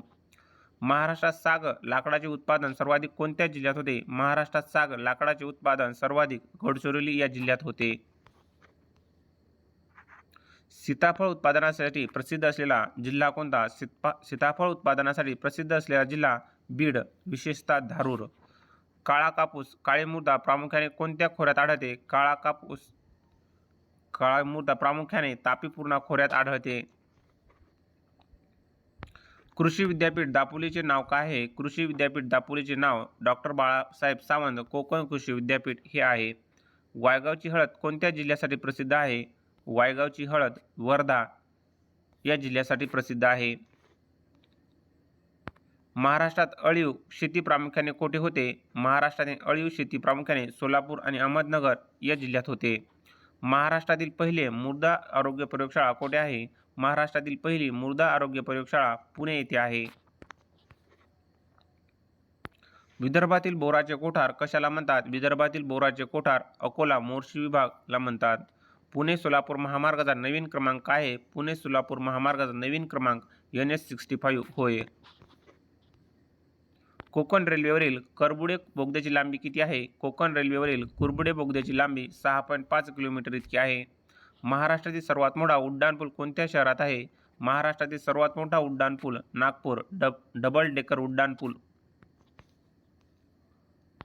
महाराष्ट्रात साग लाकडाचे उत्पादन सर्वाधिक कोणत्या जिल्ह्यात होते? महाराष्ट्रात साग लाकडाचे उत्पादन सर्वाधिक गडचिरोली या जिल्ह्यात होते. सीताफळ उत्पादनासाठी प्रसिद्ध असलेला जिल्हा कोणता? सीताफळ उत्पादनासाठी प्रसिद्ध असलेला जिल्हा बीड, विशेषतः धारूर. काळा कापूस काळी मृदा प्रामुख्याने कोणत्या खोऱ्यात आढळते? काळी मृदा प्रामुख्याने तापीपूर्णा खोऱ्यात आढळते. कृषी विद्यापीठ दापोलीचे नाव काय आहे? कृषी विद्यापीठ दापोलीचे नाव डॉ. बाळासाहेब सावंत कोकण कृषी विद्यापीठ हे आहे. वायगावची हळद कोणत्या जिल्ह्यासाठी प्रसिद्ध आहे? वायगावची हळद वर्धा या जिल्ह्यासाठी प्रसिद्ध आहे. महाराष्ट्रात अळीव शेती प्रामुख्याने कोठे होते? महाराष्ट्रातील अळीव शेती प्रामुख्याने सोलापूर आणि अहमदनगर या जिल्ह्यात होते. महाराष्ट्रातील पहिले मृदा आरोग्य प्रयोगशाळा कोठे आहे? महाराष्ट्रातील पहिली मृदा आरोग्य प्रयोगशाळा पुणे येथे आहे. विदर्भातील बोराचे कोठार कशाला म्हणतात? विदर्भातील बोराचे कोठार अकोला मोर्शी विभागला म्हणतात. पुणे सोलापूर महामार्गाचा नवीन क्रमांक काय आहे? पुणे सोलापूर महामार्गाचा नवीन क्रमांक NH65 होय. कोकण रेल्वेवरील करबुडे बोगद्याची लांबी किती आहे? कोकण रेल्वेवरील कुरबुडे बोगद्याची लांबी 6.5 किलोमीटर इतकी आहे. महाराष्ट्रातील सर्वात मोठा उड्डाणपूल कोणत्या शहरात आहे? महाराष्ट्रातील सर्वात मोठा उड्डाणपूल नागपूर डबल डेकर उड्डाणपूल.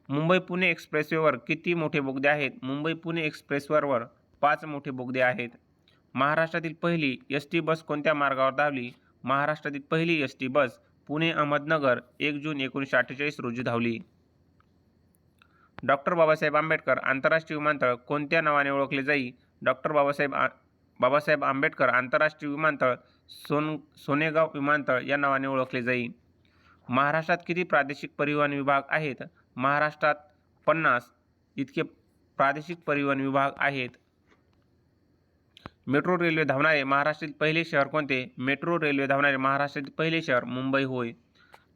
मुंबई पुणे एक्सप्रेसवेवर किती मोठे बोगदे आहेत? मुंबई पुणे एक्सप्रेसवेवर 5 मोठे बोगदे आहेत. महाराष्ट्रातील पहिली ST बस कोणत्या मार्गावर धावली? महाराष्ट्रातील पहिली ST बस पुणे अहमदनगर 1 जून 1948 रोजी धावली. डॉ. बाबासाहेब आंबेडकर आंतरराष्ट्रीय विमानतळ कोणत्या नावाने ओळखले जाई? डॉ. बाबासाहेब आंबेडकर आंतरराष्ट्रीय विमानतळ सोनेगाव विमानतळ या नावाने ओळखले जाई. महाराष्ट्रात किती प्रादेशिक परिवहन विभाग आहेत? महाराष्ट्रात 50 इतके प्रादेशिक परिवहन विभाग आहेत. मेट्रो रेल्वे धावणारे महाराष्ट्रातील पहिले शहर कोणते? मेट्रो रेल्वे धावणारे महाराष्ट्रातील पहिले शहर मुंबई होय.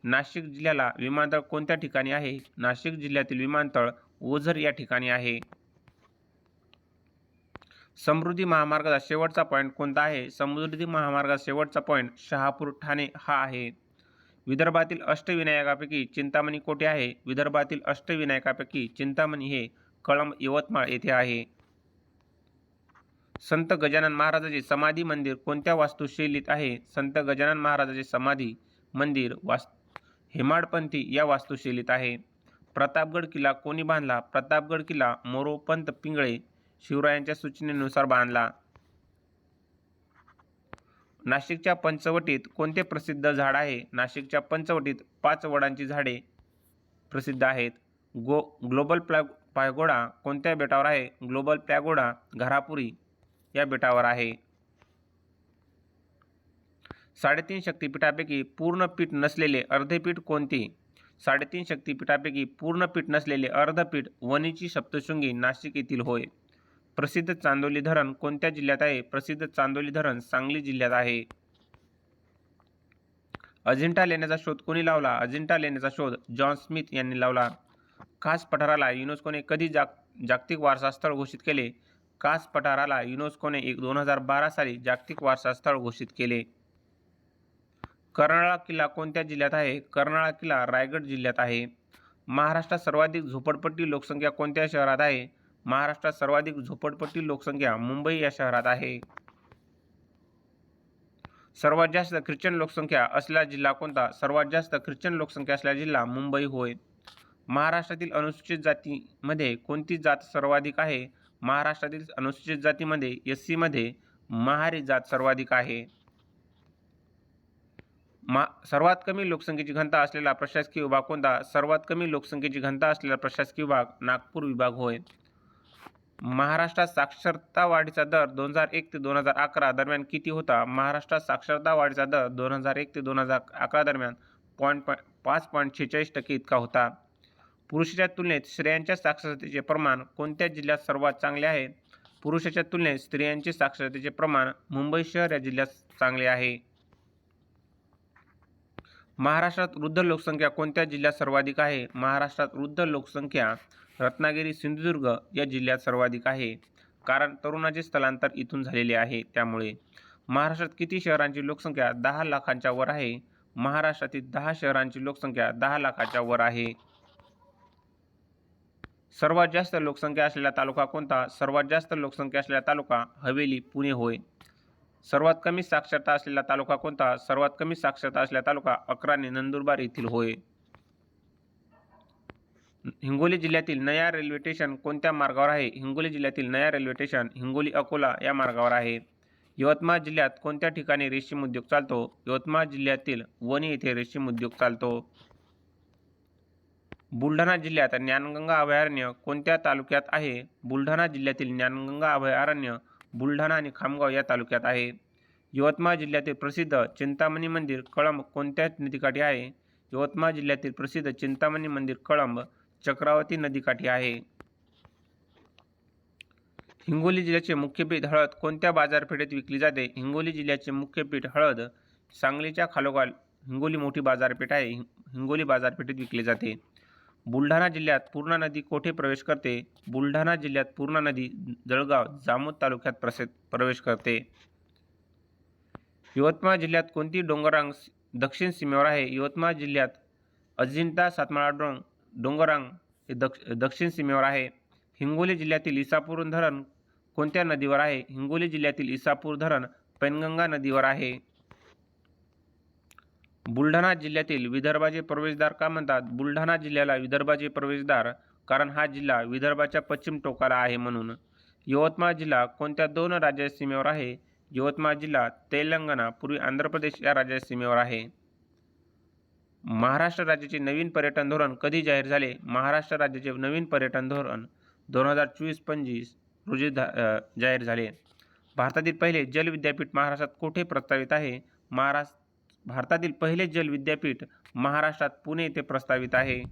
नाशिक जिल्ह्याला विमानतळ कोणत्या ठिकाणी आहे? नाशिक जिल्ह्यातील विमानतळ ओझर या ठिकाणी आहे. समृद्धी महामार्गाचा शेवटचा पॉईंट कोणता आहे? समृद्धी महामार्गाचा शेवटचा पॉईंट शहापूर ठाणे हा आहे. विदर्भातील अष्टविनायकापैकी चिंतामणी कोठे आहे? विदर्भातील अष्टविनायकापैकी चिंतामणी हे कळंब यवतमाळ येथे आहे. संत गजानन महाराजांचे समाधी मंदिर कोणत्या वास्तुशैलीत आहे? संत गजानन महाराजांचे समाधी मंदिर हेमाडपंथी या वास्तुशैलीत आहे. प्रतापगड किल्ला कोणी बांधला? प्रतापगड किल्ला मोरोपंत पिंगळे शिवरायांच्या सूचनेनुसार बांधला. नाशिकच्या पंचवटीत कोणते प्रसिद्ध झाड आहे? नाशिकच्या पंचवटीत 5 वडांची झाडे प्रसिद्ध आहेत. ग्लोबल पॅगोडा कोणत्या बेटावर आहे? ग्लोबल पॅगोडा घारापुरी या बेटावर आहे. 3.5 शक्तिपीठापैकी पूर्ण पीठ नसलेले अर्धपीठ कोणते? 3.5 शक्तिपीठापैकी पूर्ण पीठ नसलेले अर्धपीठ वणीची सप्तशृंगी नाशिक येथील होय. प्रसिद्ध चांदोली धरण कोणत्या जिल्ह्यात आहे? प्रसिद्ध चांदोली धरण सांगली जिल्ह्यात आहे. अजिंठा लेण्याचा शोध कोणी लावला? अजिंठा लेण्याचा शोध जॉन स्मिथ यांनी लावला. कास पठाराला युनेस्कोने कधी जागतिक वारसा स्थळ घोषित केले? कास पठाराला युनेस्कोने 2012 साली जागतिक वारसा स्थळ घोषित केले. कर्नाळा किल्ला कोणत्या जिल्ह्यात आहे? कर्नाळा किल्ला रायगड जिल्ह्यात आहे. महाराष्ट्रात सर्वाधिक झोपडपट्टी लोकसंख्या कोणत्या शहरात आहे? महाराष्ट्रात सर्वाधिक झोपडपट्टी लोकसंख्या मुंबई या शहरात आहे. सर्वात जास्त ख्रिश्चन लोकसंख्या असलेला जिल्हा कोणता? सर्वात जास्त ख्रिश्चन लोकसंख्या असलेला जिल्हा मुंबई होय. महाराष्ट्रातील अनुसूचित जातीमध्ये कोणती जात सर्वाधिक आहे? महाराष्ट्रातील अनुसूचित जातीमध्ये SC मध्ये महारी जात सर्वाधिक आहे. सर्वात कमी लोकसंख्येची घनता असलेला प्रशासकीय विभाग कोणता? सर्वात कमी लोकसंख्येची घनता असलेला प्रशासकीय विभाग नागपूर विभाग होय. महाराष्ट्रात साक्षरता वाढीचा दर 2001 ते 2011 दरम्यान किती होता? महाराष्ट्रात साक्षरता वाढीचा दर 2001 ते 2011 दरम्यान 5.46% इतका होता. पुरुषाच्या तुलनेत स्त्रियांच्या साक्षरतेचे प्रमाण कोणत्या जिल्ह्यात सर्वात चांगले आहे? पुरुषाच्या तुलनेत स्त्रियांचे साक्षरतेचे प्रमाण मुंबई शहर या जिल्ह्यात चांगले आहे. महाराष्ट्रात वृद्ध लोकसंख्या कोणत्या जिल्ह्यात सर्वाधिक आहे? महाराष्ट्रात वृद्ध लोकसंख्या रत्नागिरी सिंधुदुर्ग या जिल्ह्यात सर्वाधिक आहे. कारण तरुणाचे स्थलांतर इथून झालेले आहे. त्यामुळे महाराष्ट्रात किती शहरांची लोकसंख्या 10 लाखांच्या वर आहे? महाराष्ट्रातील 10 शहरांची लोकसंख्या 10 लाखाच्या वर आहे. सर्वात जास्त लोकसंख्या असलेला तालुका कोणता? सर्वात जास्त लोकसंख्या असलेला तालुका हवेली पुणे होय. सर्वात कमी साक्षरता असलेला तालुका कोणता? सर्वात कमी साक्षरता असलेला तालुका अक्राणी नंदुरबार येथील होय. हिंगोली जिल्ह्यातील नया रेल्वे स्टेशन कोणत्या मार्गावर आहे? हिंगोली जिल्ह्यातील नया रेल्वे स्टेशन हिंगोली अकोला या मार्गावर आहे. यवतमाळ जिल्ह्यात कोणत्या ठिकाणी रेशीम उद्योग चालतो? यवतमाळ जिल्ह्यातील वणी येथे रेशीम उद्योग चालतो. बुलढाणा जिल्ह्यात ज्ञानगंगा अभयारण्य कोणत्या तालुक्यात आहे? बुलढाणा जिल्ह्यातील ज्ञानगंगा अभयारण्य बुलढाणा आणि खामगाव या तालुक्यात आहे. यवतमाळ जिल्ह्यातील प्रसिद्ध चिंतामणी मंदिर कळंब कोणत्या नदीकाठी आहे? यवतमाळ जिल्ह्यातील प्रसिद्ध चिंतामणी मंदिर कळंब चक्रावती नदीकाठी आहे. हिंगोली जिल्ह्याचे मुख्य पीठ हळद कोणत्या बाजारपेठेत विकली जाते? हिंगोली जिल्ह्याचे मुख्य पीठ हळद सांगलीच्या खालोखाल हिंगोली मोठी बाजारपेठ आहे. हिंगोली बाजारपेठेत विकली जाते. बुलढाणा जिल्ह्यात पूर्णा नदी कोठे प्रवेश करते? बुलढाणा जिल्ह्यात पूर्णा नदी जळगाव जामोद तालुक्यात प्रवेश करते. यवतमाळ जिल्ह्यात कोणती डोंगररांग दक्षिण सीमेवर आहे? यवतमाळ जिल्ह्यात अजिंठा सातमाळा डोंगररांग हे दक्षिण सीमेवर आहे. हिंगोली जिल्ह्यातील इसापूर धरण कोणत्या नदीवर आहे? हिंगोली जिल्ह्यातील इसापूर धरण पैनगंगा नदीवर आहे. बुलढाणा जिल्ह्यातील विदर्भाचे प्रवेशद्वार का म्हणतात? बुलढाणा जिल्ह्याला विदर्भाचे प्रवेशद्वार कारण हा जिल्हा विदर्भाच्या पश्चिम टोकाला आहे म्हणून. यवतमाळ जिल्हा कोणत्या 2 राज्याच्या सीमेवर आहे? यवतमाळ जिल्हा तेलंगणा पूर्वी आंध्र प्रदेश या राज्याच्या सीमेवर आहे. महाराष्ट्र राज्याचे नवीन पर्यटन धोरण कधी जाहीर झाले? महाराष्ट्र राज्याचे नवीन पर्यटन धोरण 2024-25 रोजी जाहीर झाले. भारतातील पहिले जल विद्यापीठ महाराष्ट्रात कोठे प्रस्तावित आहे? भारतातील पहिले जल विद्यापीठ महाराष्ट्रात पुणे येथे प्रस्तावित आहे.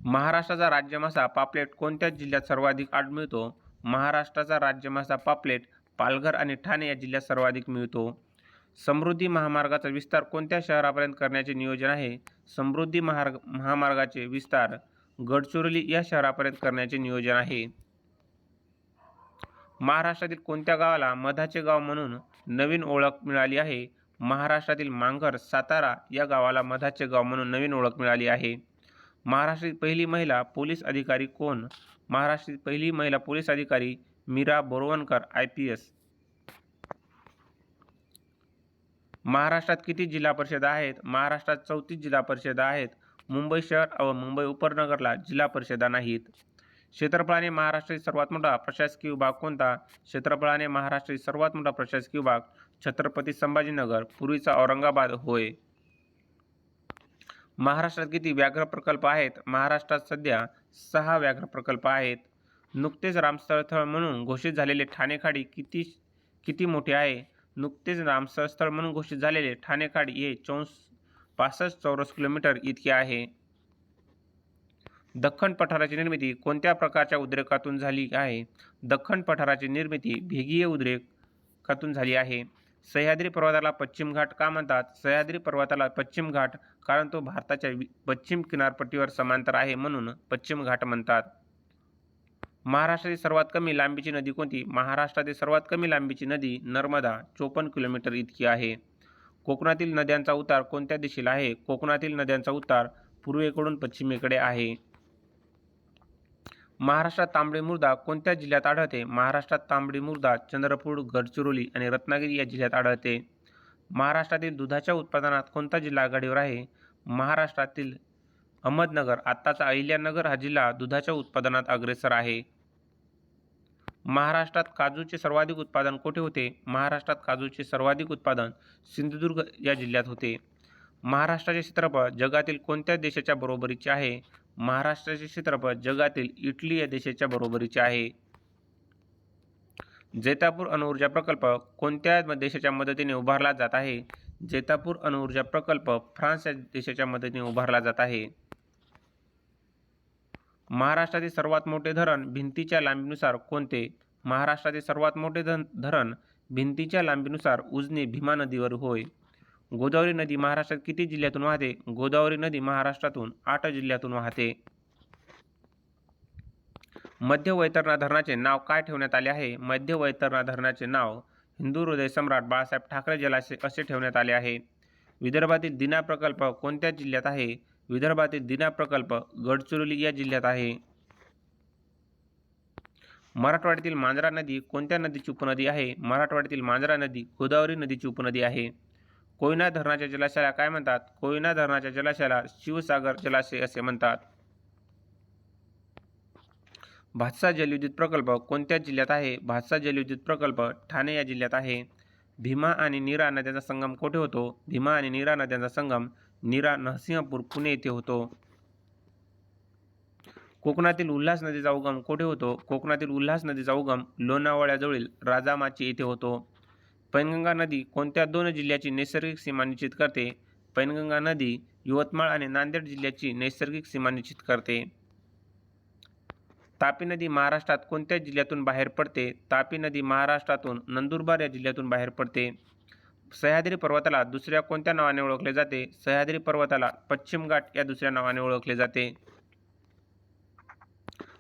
महाराष्ट्राचा राज्यमासा पापलेट कोणत्या जिल्ह्यात सर्वाधिक आढळतो? महाराष्ट्राचा राज्यमासा पापलेट पालघर आणि ठाणे या जिल्ह्यात सर्वाधिक मिळतो. समृद्धी महामार्गाचा विस्तार कोणत्या शहरापर्यंत करण्याचे नियोजन आहे? समृद्धी महामार्गाचे विस्तार गडचिरोली या शहरापर्यंत करण्याचे नियोजन आहे. महाराष्ट्रातील कोणत्या गावाला मधाचे गाव म्हणून नवीन ओळख मिळाली आहे? महाराष्ट्रातील मांगर सातारा या गावाला मधाचे गाव म्हणून नवीन ओळख मिळाली आहे. महाराष्ट्रातील पहिली महिला पोलीस अधिकारी कोण? महाराष्ट्रातील पहिली महिला पोलीस अधिकारी मीरा बोरवणकर IPS. महाराष्ट्रात किती जिल्हा परिषदा आहेत? महाराष्ट्रात 34 जिल्हा परिषदा आहेत. मुंबई शहर व मुंबई उपनगरला जिल्हा परिषदा नाहीत. क्षेत्रफळाने महाराष्ट्रातील सर्वात मोठा प्रशासकीय विभाग कोणता? क्षेत्रफळाने महाराष्ट्रातील सर्वात मोठा प्रशासकीय विभाग छत्रपती संभाजीनगर, पूर्वीचा औरंगाबाद होय. महाराष्ट्रात किती व्याघ्र प्रकल्प आहेत? महाराष्ट्रात सध्या 6 व्याघ्र प्रकल्प आहेत. नुकतेच रामसर स्थळ म्हणून घोषित झालेले ठाणे खाडी किती मोठे आहे? नुकतेच रामसर स्थळ म्हणून घोषित झालेले ठाणे खाडी हे 65 चौरस किलोमीटर इतके आहे. दख्खन पठाराची निर्मिती कोणत्या प्रकारच्या उद्रेकातून झाली आहे? दख्खन पठाराची निर्मिती भेगीय उद्रेकातून झाली आहे. सह्याद्री पर्वताला पश्चिम घाट का म्हणतात? सह्याद्री पर्वताला पश्चिम घाट कारण तो भारताच्या पश्चिम किनारपट्टीवर समांतर आहे म्हणून पश्चिम घाट म्हणतात. महाराष्ट्रातील सर्वात कमी लांबीची नदी कोणती? महाराष्ट्रातील सर्वात कमी लांबीची नदी नर्मदा 54 किलोमीटर इतकी आहे. कोकणातील नद्यांचा उतार कोणत्या दिशेला आहे? कोकणातील नद्यांचा उतार पूर्वेकडून पश्चिमेकडे आहे. महाराष्ट्रात तांबडी मृदा कोणत्या जिल्ह्यात आढळते? महाराष्ट्रात तांबडी मृदा चंद्रपूर, गडचिरोली आणि रत्नागिरी या जिल्ह्यात आढळते. महाराष्ट्रातील दुधाच्या उत्पादनात कोणता जिल्हा आघाडीवर आहे? महाराष्ट्रातील अहमदनगर आत्ताचा अहिल्यानगर हा जिल्हा दुधाच्या उत्पादनात अग्रेसर आहे. महाराष्ट्रात काजूचे सर्वाधिक उत्पादन कोठे होते? महाराष्ट्रात काजूचे सर्वाधिक उत्पादन सिंधुदुर्ग या जिल्ह्यात होते. महाराष्ट्राचे क्षेत्रफळ जगातील कोणत्या देशाच्या बरोबरीचे आहे? महाराष्ट्राचे क्षेत्रफळ जगातील इटली या देशाच्या बरोबरीचे आहे. जैतापूर अणुऊर्जा प्रकल्प कोणत्या देशाच्या मदतीने उभारला जात आहे? जैतापूर अणुऊर्जा प्रकल्प फ्रान्स या देशाच्या मदतीने उभारला जात आहे. महाराष्ट्रातील सर्वात मोठे धरण भिंतीच्या लांबीनुसार कोणते? महाराष्ट्रातील सर्वात मोठे धरण भिंतीच्या लांबीनुसार उजनी भीमा नदीवर होय. गोदावरी नदी महाराष्ट्रात किती जिल्ह्यातून वाहते? गोदावरी नदी महाराष्ट्रातून 8 जिल्ह्यातून वाहते. मध्य वैतरणा धरणाचे नाव काय ठेवण्यात आले आहे? मध्य वैतरणा धरणाचे नाव हिंदू हृदय सम्राट बाळासाहेब ठाकरे जलाशय असे ठेवण्यात आले आहे. विदर्भातील दिना प्रकल्प कोणत्या जिल्ह्यात आहे? विदर्भातील दिना प्रकल्प गडचिरोली या जिल्ह्यात आहे. मराठवाड्यातील मांजरा नदी कोणत्या नदीची उपनदी आहे? मराठवाड्यातील मांजरा नदी गोदावरी नदीची उपनदी आहे. कोयना धरणाच्या जलाशयाला काय म्हणतात? कोयना धरणाच्या जलाशयाला शिवसागर जलाशय असे म्हणतात. भातसा जलविद्युत प्रकल्प कोणत्या जिल्ह्यात आहे? भातसा जलविद्युत प्रकल्प ठाणे या जिल्ह्यात आहे. भीमा आणि नीरा नद्यांचा संगम कोठे होतो? भीमा आणि नीरा नद्यांचा संगम नीरा नरसिंहपूर पुणे येथे होतो. कोकणातील उल्हास नदीचा उगम कोठे होतो? कोकणातील उल्हास नदीचा उगम लोणावळ्याजवळील राजामाची येथे होतो. पैनगंगा नदी कोणत्या 2 जिल्ह्याची नैसर्गिक सीमा निश्चित करते? पैनगंगा नदी यवतमाळ आणि नांदेड जिल्ह्याची नैसर्गिक सीमा निश्चित करते. तापी नदी महाराष्ट्रात कोणत्या जिल्ह्यातून बाहेर पडते? तापी नदी महाराष्ट्रातून नंदुरबार या जिल्ह्यातून बाहेर पडते. सह्याद्री पर्वताला दुसऱ्या कोणत्या नावाने ओळखले जाते? सह्याद्री पर्वताला पश्चिम घाट या दुसऱ्या नावाने ओळखले जाते.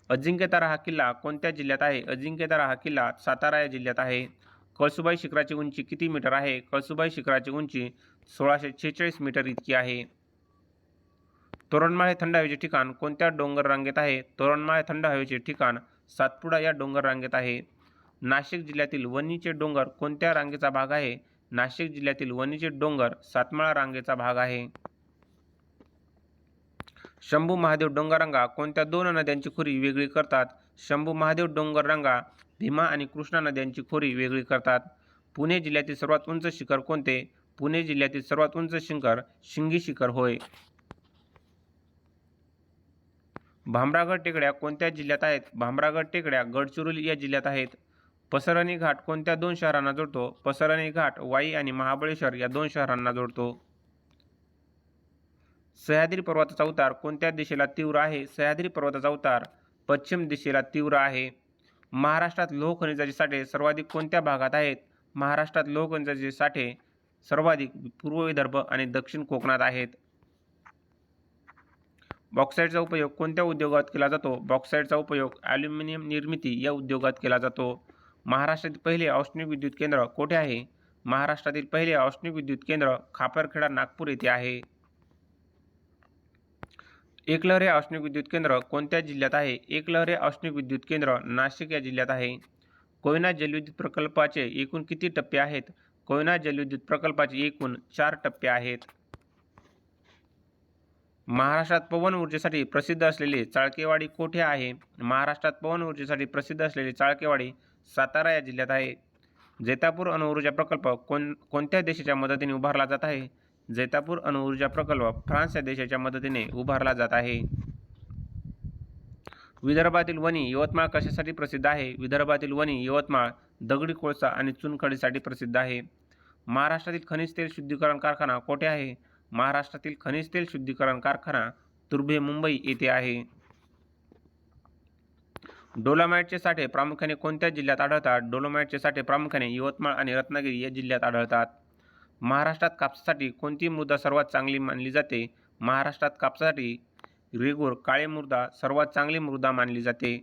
अजिंक्यतारा हा किल्ला कोणत्या जिल्ह्यात आहे? अजिंक्यतारा हा किल्ला सातारा या जिल्ह्यात आहे. कळसुबाई शिखराची उंची किती मीटर आहे? कळसुबाई शिखराची उंची 1646 मीटर इतकी आहे. तोरणमाळ हे थंड हवेचे ठिकाण कोणत्या डोंगर रांगेत आहे? तोरणमाळ हे थंड हवेचे ठिकाण सातपुडा या डोंगर रांगेत आहे. नाशिक जिल्ह्यातील वणीचे डोंगर कोणत्या रांगेचा भाग आहे? नाशिक जिल्ह्यातील वणीचे डोंगर सातमाळा रांगेचा भाग आहे. शंभू महादेव डोंगररांगा कोणत्या 2 नद्यांची खोरी वेगळी करतात? शंभू महादेव डोंगररांगा भीमा आणि कृष्णा नद्यांची खोरी वेगळी करतात. पुणे जिल्ह्यातील सर्वात उंच शिखर कोणते? पुणे जिल्ह्यातील सर्वात उंच शिखर शिंगी शिखर होय. भामरागड टेकड्या कोणत्या जिल्ह्यात आहेत? भामरागड टेकड्या गडचिरोली या जिल्ह्यात आहेत. पसरणी घाट कोणत्या 2 शहरांना जोडतो? पसरणी घाट वाई आणि महाबळेश्वर या 2 शहरांना जोडतो. सह्याद्री पर्वताचा उतार कोणत्या दिशेला तीव्र आहे? सह्याद्री पर्वताचा उतार पश्चिम दिशेला तीव्र आहे. महाराष्ट्रात लोह खनिजाचे साठे सर्वाधिक कोणत्या भागात आहेत? महाराष्ट्रात लोह खनिजाचे साठे सर्वाधिक पूर्व विदर्भ आणि दक्षिण कोकणात आहेत. बॉक्साईटचा उपयोग कोणत्या उद्योगात केला जातो? बॉक्साईटचा उपयोग ॲल्युमिनियम निर्मिती या उद्योगात केला जातो. महाराष्ट्रातील पहिले औष्णिक विद्युत केंद्र कोठे आहे? महाराष्ट्रातील पहिले औष्णिक विद्युत केंद्र खापरखेडा नागपूर येथे आहे. एकलहरे औष्णिक विद्युत केंद्र कोणत्या जिल्ह्यात आहे? एकलहरे औष्णिक विद्युत केंद्र नाशिक या जिल्ह्यात आहे. कोयना जलविद्युत प्रकल्पाचे एकूण किती टप्पे आहेत? कोयना जलविद्युत प्रकल्पाचे एकूण 4 टप्पे आहेत. महाराष्ट्रात पवन ऊर्जेसाठी प्रसिद्ध असलेले चाळकेवाडी कोठे आहे? महाराष्ट्रात पवन ऊर्जेसाठी प्रसिद्ध असलेले चाळकेवाडी सातारा या जिल्ह्यात आहे. जैतापूर अणुऊर्जा प्रकल्प कोणत्या देशाच्या मदतीने उभारला जात आहे? जैतापूर अणुऊर्जा प्रकल्प फ्रान्स या देशाच्या मदतीने उभारला जात आहे. विदर्भातील वणी यवतमाळ कशासाठी प्रसिद्ध आहे? विदर्भातील वणी यवतमाळ दगडी कोळसा आणि चुनखडीसाठी प्रसिद्ध आहे. महाराष्ट्रातील खनिज तेल शुद्धीकरण कारखाना कोठे आहे? महाराष्ट्रातील खनिज तेल शुद्धीकरण कारखाना तुर्भे मुंबई येथे आहे. डोलोमाइटचे साठे प्रामुख्याने कोणत्या जिल्ह्यात आढळतात? डोलोमाइटचे साठे प्रामुख्याने यवतमाळ आणि रत्नागिरी या जिल्ह्यात आढळतात. महाराष्ट्रात कापसासाठी कोणती मृदा सर्वात चांगली मानली जाते? महाराष्ट्रात कापसासाठी रेगूर काळी मृदा सर्वात चांगली मृदा मानली जाते.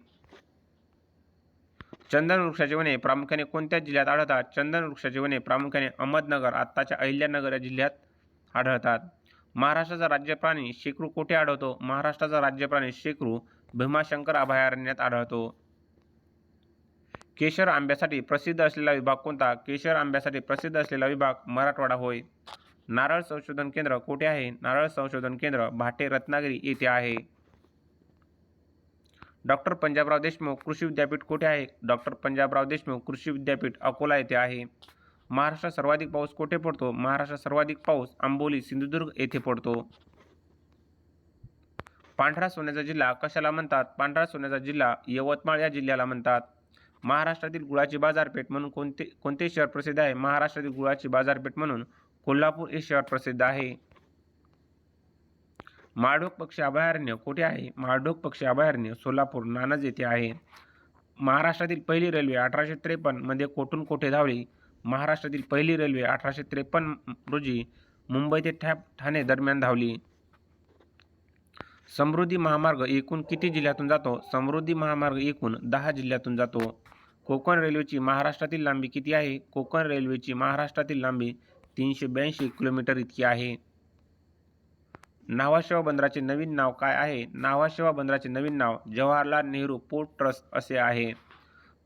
चंदन वृक्षाची वने प्रामुख्याने कोणत्या जिल्ह्यात आढळतात? चंदन वृक्षाची वने प्रामुख्याने अहमदनगर आत्ताच्या अहिल्यानगर या जिल्ह्यात आढळतात. महाराष्ट्राचा राज्य प्राणी शेकरू कोठे आढळतो? महाराष्ट्राचा राज्य प्राणी शेकरू भीमाशंकर अभयारण्यात आढळतो. केशर आंब्यासाठी प्रसिद्ध असलेला विभाग कोणता? केशर आंब्यासाठी प्रसिद्ध असलेला विभाग मराठवाडा होय. नारळ संशोधन केंद्र कोठे आहे? नारळ संशोधन केंद्र भाटे रत्नागिरी येथे आहे. डॉक्टर पंजाबराव देशमुख कृषी विद्यापीठ कोठे आहे? डॉक्टर पंजाबराव देशमुख कृषी विद्यापीठ अकोला येथे आहे. महाराष्ट्रात सर्वाधिक पाऊस कोठे पडतो? महाराष्ट्रात सर्वाधिक पाऊस आंबोली सिंधुदुर्ग येथे पडतो. पांढरा सोन्याचा जिल्हा कशाला म्हणतात? पांढरा सोन्याचा जिल्हा यवतमाळ या जिल्ह्याला म्हणतात. महाराष्ट्रातील गुळाची बाजारपेठ म्हणून कोणते शहर प्रसिद्ध आहे? महाराष्ट्रातील गुळाची बाजारपेठ म्हणून कोल्हापूर हे शहर प्रसिद्ध आहे. माळढोक पक्षी अभयारण्य कोठे आहे? माळढोक पक्षी अभयारण्य सोलापूर नानज येथे आहे. महाराष्ट्रातील पहिली रेल्वे 1853 मध्ये कोठून कोठे धावली? महाराष्ट्रातील पहिली रेल्वे 1853 रोजी मुंबई ते ठाणे दरम्यान धावली. समृद्धी महामार्ग एकूण किती जिल्ह्यातून जातो? समृद्धी महामार्ग एकूण 10 जिल्ह्यातून जातो. कोकण रेल्वेची महाराष्ट्रातील लांबी किती आहे? कोकण रेल्वेची महाराष्ट्रातील लांबी 382 किलोमीटर इतकी आहे. न्हावा शेवा बंदराचे नवीन नाव काय आहे? न्हावा शेवा बंदराचे नवीन नाव जवाहरलाल नेहरू पोर्ट ट्रस्ट असे आहे.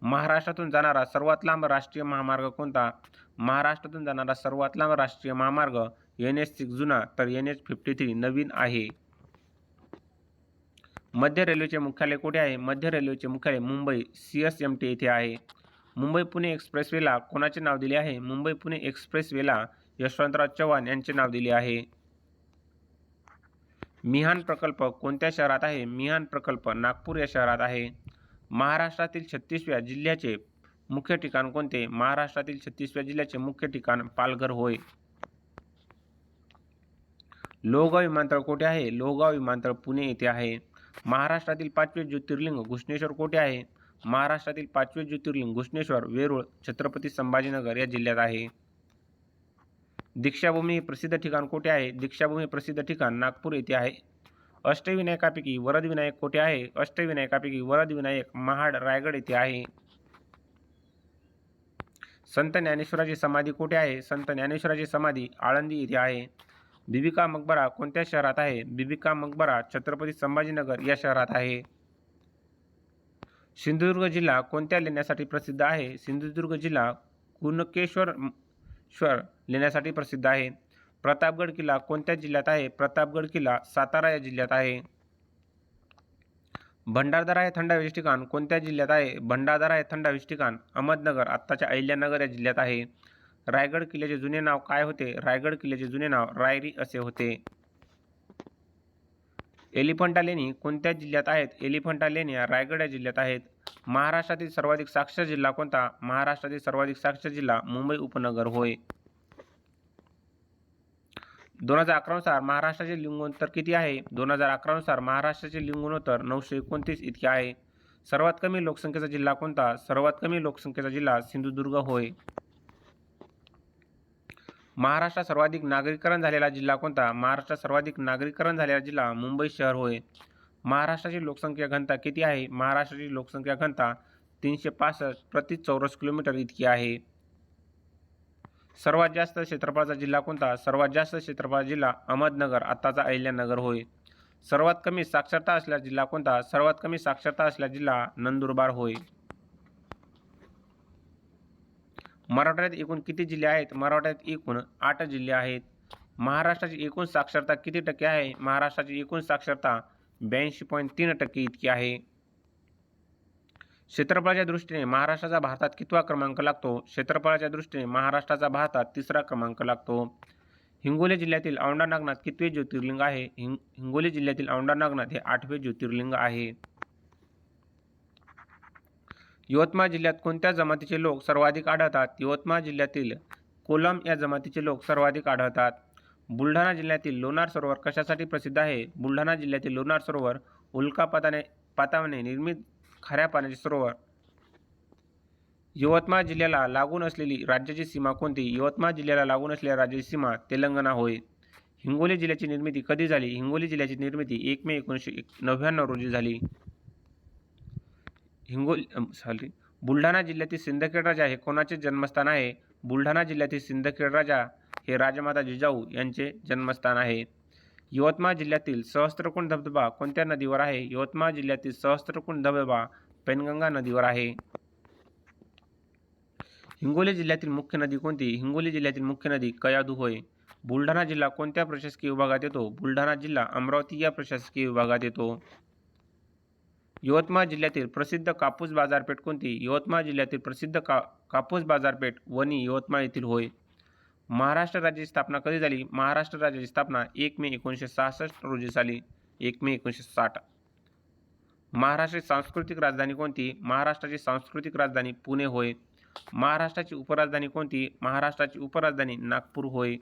महाराष्ट्रातून जाणारा सर्वात लांब राष्ट्रीय महामार्ग कोणता? महाराष्ट्रातून जाणारा सर्वात लांब राष्ट्रीय महामार्ग NH6 जुना तर NH53 नवीन आहे. मध्य रेल्वेचे मुख्यालय कुठे आहे? मध्य रेल्वेचे मुख्यालय मुंबई CSMT येथे आहे. मुंबई पुणे एक्सप्रेसवेला कोणाचे नाव दिले आहे? मुंबई पुणे एक्सप्रेसवेला यशवंतराव चव्हाण यांचे नाव दिले आहे. मिहान प्रकल्प कोणत्या शहरात आहे? मिहान प्रकल्प नागपूर या शहरात आहे. महाराष्ट्रातील 36व्या जिल्ह्याचे मुख्य ठिकाण कोणते? महाराष्ट्रातील 36व्या जिल्ह्याचे मुख्य ठिकाण पालघर होय. लोहगाव विमानतळ कोठे आहे? लोहगाव विमानतळ पुणे येथे आहे. महाराष्ट्रातील 5वे ज्योतिर्लिंग घुश्मेश्वर कोठे आहे? महाराष्ट्रातील 5वे ज्योतिर्लिंग घुश्मेश्वर वेरूळ छत्रपती संभाजीनगर या जिल्ह्यात आहे. दीक्षाभूमी हे प्रसिद्ध ठिकाण कोठे आहे? दीक्षाभूमी प्रसिद्ध ठिकाण नागपूर येथे आहे. अष्टविनायकापैकी वरदविनायक कोठे आहे? अष्टविनायकापैकी वरदविनायक महाड रायगड येथे आहे. संत ज्ञानेश्वराची समाधी कोठे आहे? संत ज्ञानेश्वराची समाधी आळंदी येथे आहे. बीबी मकबरा कोणत्या शहरात आहे? बीबी मकबरा छत्रपती संभाजीनगर या शहरात आहे. सिंधुदुर्ग जिल्हा कोणत्या लेण्यासाठी प्रसिद्ध आहे? सिंधुदुर्ग जिल्हा कुणकेश्वर लेण्यासाठी प्रसिद्ध आहे. प्रतापगड किल्ला कोणत्या जिल्ह्यात आहे? प्रतापगड किल्ला सातारा या जिल्ह्यात आहे. भंडारदरा हे थंड हवेचे ठिकाण कोणत्या जिल्ह्यात आहे? भंडारदरा हे थंड हवेचे ठिकाण अहमदनगर आत्ताच्या अहिल्यानगर या जिल्ह्यात आहे. रायगड किल्ल्याचे जुने नाव काय होते? रायगड किल्ल्याचे जुने नाव रायरी असे होते. एलिफंटा लेणी कोणत्या जिल्ह्यात आहेत? एलिफंटा लेण्या रायगड या जिल्ह्यात आहेत. महाराष्ट्रातील सर्वाधिक साक्षर जिल्हा कोणता? महाराष्ट्रातील सर्वाधिक साक्षर जिल्हा मुंबई उपनगर होय. 2011 नुसार महाराष्ट्राचे लिंगोत्तर किती आहे? 2011 नुसार महाराष्ट्राचे लिंगोत्तर 929 इतके आहे. सर्वात कमी लोकसंख्येचा जिल्हा कोणता? सर्वात कमी लोकसंख्येचा जिल्हा सिंधुदुर्ग होय. महाराष्ट्रात सर्वाधिक नागरीकरण झालेला जिल्हा कोणता? महाराष्ट्रात सर्वाधिक नागरीकरण झालेला जिल्हा मुंबई शहर होय. महाराष्ट्राची लोकसंख्या घनता किती आहे? महाराष्ट्राची लोकसंख्या घनता 365 प्रति चौरस किलोमीटर इतकी आहे. सर्वात जास्त क्षेत्रफळाचा जिल्हा कोणता? सर्वात जास्त क्षेत्रफळाचा जिल्हा अहमदनगर, आत्ताचा अहिल्यानगर होय. सर्वात कमी साक्षरता असलेला जिल्हा कोणता? सर्वात कमी साक्षरता असलेला जिल्हा नंदुरबार होय. मराठवाड्यात एकूण किती जिल्हे आहेत? मराठवाड्यात एकूण 8 जिल्हे आहेत. महाराष्ट्राची एकूण साक्षरता किती टक्के आहे? महाराष्ट्राची एकूण साक्षरता 82.3% इतकी आहे. क्षेत्रफळाच्या दृष्टीने महाराष्ट्राचा भारतात कितवा क्रमांक लागतो? क्षेत्रफळाच्या दृष्टीने महाराष्ट्राचा भारतात 3रा क्रमांक लागतो. हिंगोली जिल्ह्यातील औंढा नागनाथ कितवे ज्योतिर्लिंग आहे? हिंगोली जिल्ह्यातील औंढा नागनाथ हे 8वे ज्योतिर्लिंग आहे. यवतमाळ जिल्ह्यात कोणत्या जमातीचे लोक सर्वाधिक आढळतात? यवतमाळ जिल्ह्यातील कोलम या जमातीचे लोक सर्वाधिक आढळतात. बुलढाणा जिल्ह्यातील लोणार सरोवर कशासाठी प्रसिद्ध आहे? बुलढाणा जिल्ह्यातील लोणार सरोवर उल्कापाताने निर्मित खाऱ्या पाण्याचे सरोवर. यवतमाळ जिल्ह्याला लागून असलेली राज्याची सीमा कोणती? यवतमाळ जिल्ह्याला लागून असलेल्या राज्याची सीमा तेलंगणा होय. हिंगोली जिल्ह्याची निर्मिती कधी झाली? हिंगोली जिल्ह्याची निर्मिती 1 मे 1999 रोजी झाली. बुलढाणा जिल्ह्यातील सिंदखेड राजा हे कोणाचे जन्मस्थान आहे? बुलढाणा जिल्ह्यातील सिंदखेड राजा हे राजमाता जिजाऊ यांचे जन्मस्थान आहे. यवतमाळ जिल्ह्यातील सहस्त्रकुंड धबधबा कोणत्या नदीवर आहे? यवतमाळ जिल्ह्यातील सहस्त्रकुंड धबधबा पेनगंगा नदीवर आहे. हिंगोली जिल्ह्यातील मुख्य नदी कोणती? हिंगोली जिल्ह्यातील मुख्य नदी कयाधू होय. बुलढाणा जिल्हा कोणत्या प्रशासकीय विभागात येतो? बुलढाणा जिल्हा अमरावती या प्रशासकीय विभागात येतो. यवतमाळ जिल्ह्यातील प्रसिद्ध कापूस बाजारपेठ कोणती? यवतमाळ जिल्ह्यातील प्रसिद्ध कापूस बाजारपेठ वणी यवतमाळ येथील होय. महाराष्ट्र राज्याची स्थापना कधी झाली? महाराष्ट्र राज्याची स्थापना 1 मे 1966 रोजी झाली. 1 मे 1960. महाराष्ट्राची सांस्कृतिक राजधानी कोणती? महाराष्ट्राची सांस्कृतिक राजधानी पुणे होय. महाराष्ट्राची उपराजधानी कोणती? महाराष्ट्राची उपराजधानी नागपूर होय.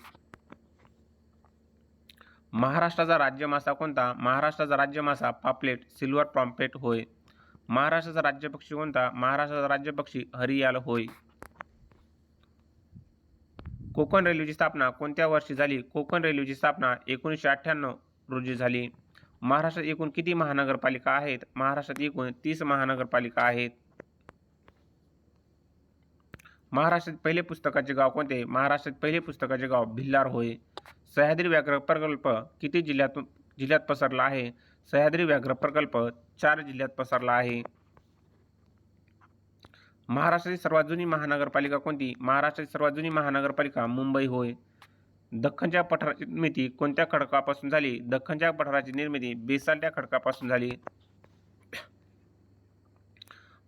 महाराष्ट्राचा राज्य मासा कोणता? महाराष्ट्राचा राज्य मासा पापलेट सिल्वर पॉम्फ्रेट होय. महाराष्ट्राचा राज्य पक्षी कोणता? महाराष्ट्राचा राज्य पक्षी हरियाल होय. कोकण रेल्वेची स्थापना कोणत्या वर्षी झाली? कोकण रेल्वेची स्थापना 1998 रोजी झाली. महाराष्ट्रात एकूण किती महानगरपालिका आहेत? महाराष्ट्रात एकूण 30 महानगरपालिका आहेत. महाराष्ट्रात पहिले पुस्तकाचे गाव कोणते? महाराष्ट्रात पहिले पुस्तकाचे गाव भिल्लार होय. सह्याद्री व्याघ्र प्रकल्प किती जिल्ह्यात पसरला आहे? सह्याद्री व्याघ्र प्रकल्प 4 जिल्ह्यात पसरला आहे. महाराष्ट्राची सर्वात जुनी महानगरपालिका कोणती? महाराष्ट्राची सर्वात जुनी महानगरपालिका मुंबई होय. दख्खनच्या पठाराची निर्मिती कोणत्या खडकापासून झाली? दख्खनच्या पठाराची निर्मिती बेसाल्ट या खडकापासून झाली.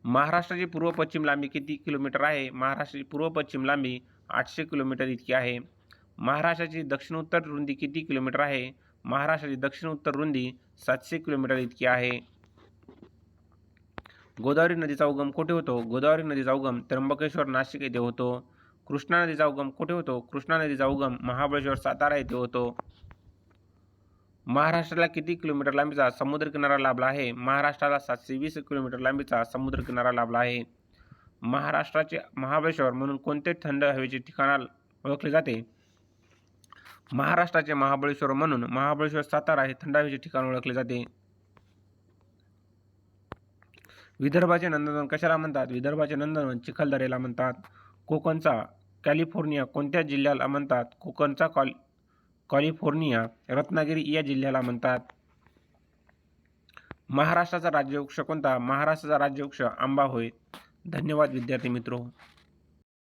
महाराष्ट्राची पूर्व पश्चिम लांबी किती किलोमीटर आहे? महाराष्ट्राची पूर्व पश्चिम लांबी 800 किलोमीटर इतकी आहे. महाराष्ट्राची दक्षिण उत्तर रुंदी किती किलोमीटर आहे? महाराष्ट्राची दक्षिण उत्तर रुंदी 700 किलोमीटर इतकी आहे. गोदावरी नदीचा उगम कुठे होतो? गोदावरी नदीचा उगम त्र्यंबकेश्वर नाशिक येथे होतो. कृष्णा नदीचा उगम कुठे होतो? कृष्णा नदीचा उगम महाबळेश्वर सातारा येथे होतो. महाराष्ट्राला किती किलोमीटर लांबीचा समुद्रकिनारा लाभला आहे? महाराष्ट्राला 720 किलोमीटर लांबीचा समुद्रकिनारा लाभला आहे. महाराष्ट्राचे महाबळेश्वर म्हणून कोणते थंड हवेचे ठिकाण ओळखले जाते? महाराष्ट्राचे महाबळेश्वर म्हणून महाबळेश्वर सातारा हे थंड हवेचे ठिकाण ओळखले जाते. विदर्भाचे नंदनवन कशाला म्हणतात? विदर्भाचे नंदनवन चिखलदरेला म्हणतात. कोकणचा कॅलिफोर्निया कोणत्या जिल्ह्याला म्हणतात? कोकणचा कॅलिफोर्निया रत्नागिरी या जिल्ह्याला म्हणतात. महाराष्ट्राचा राज्यवृक्ष कोणता? महाराष्ट्राचा राज्यवृक्ष आंबा होय. धन्यवाद विद्यार्थी मित्रो.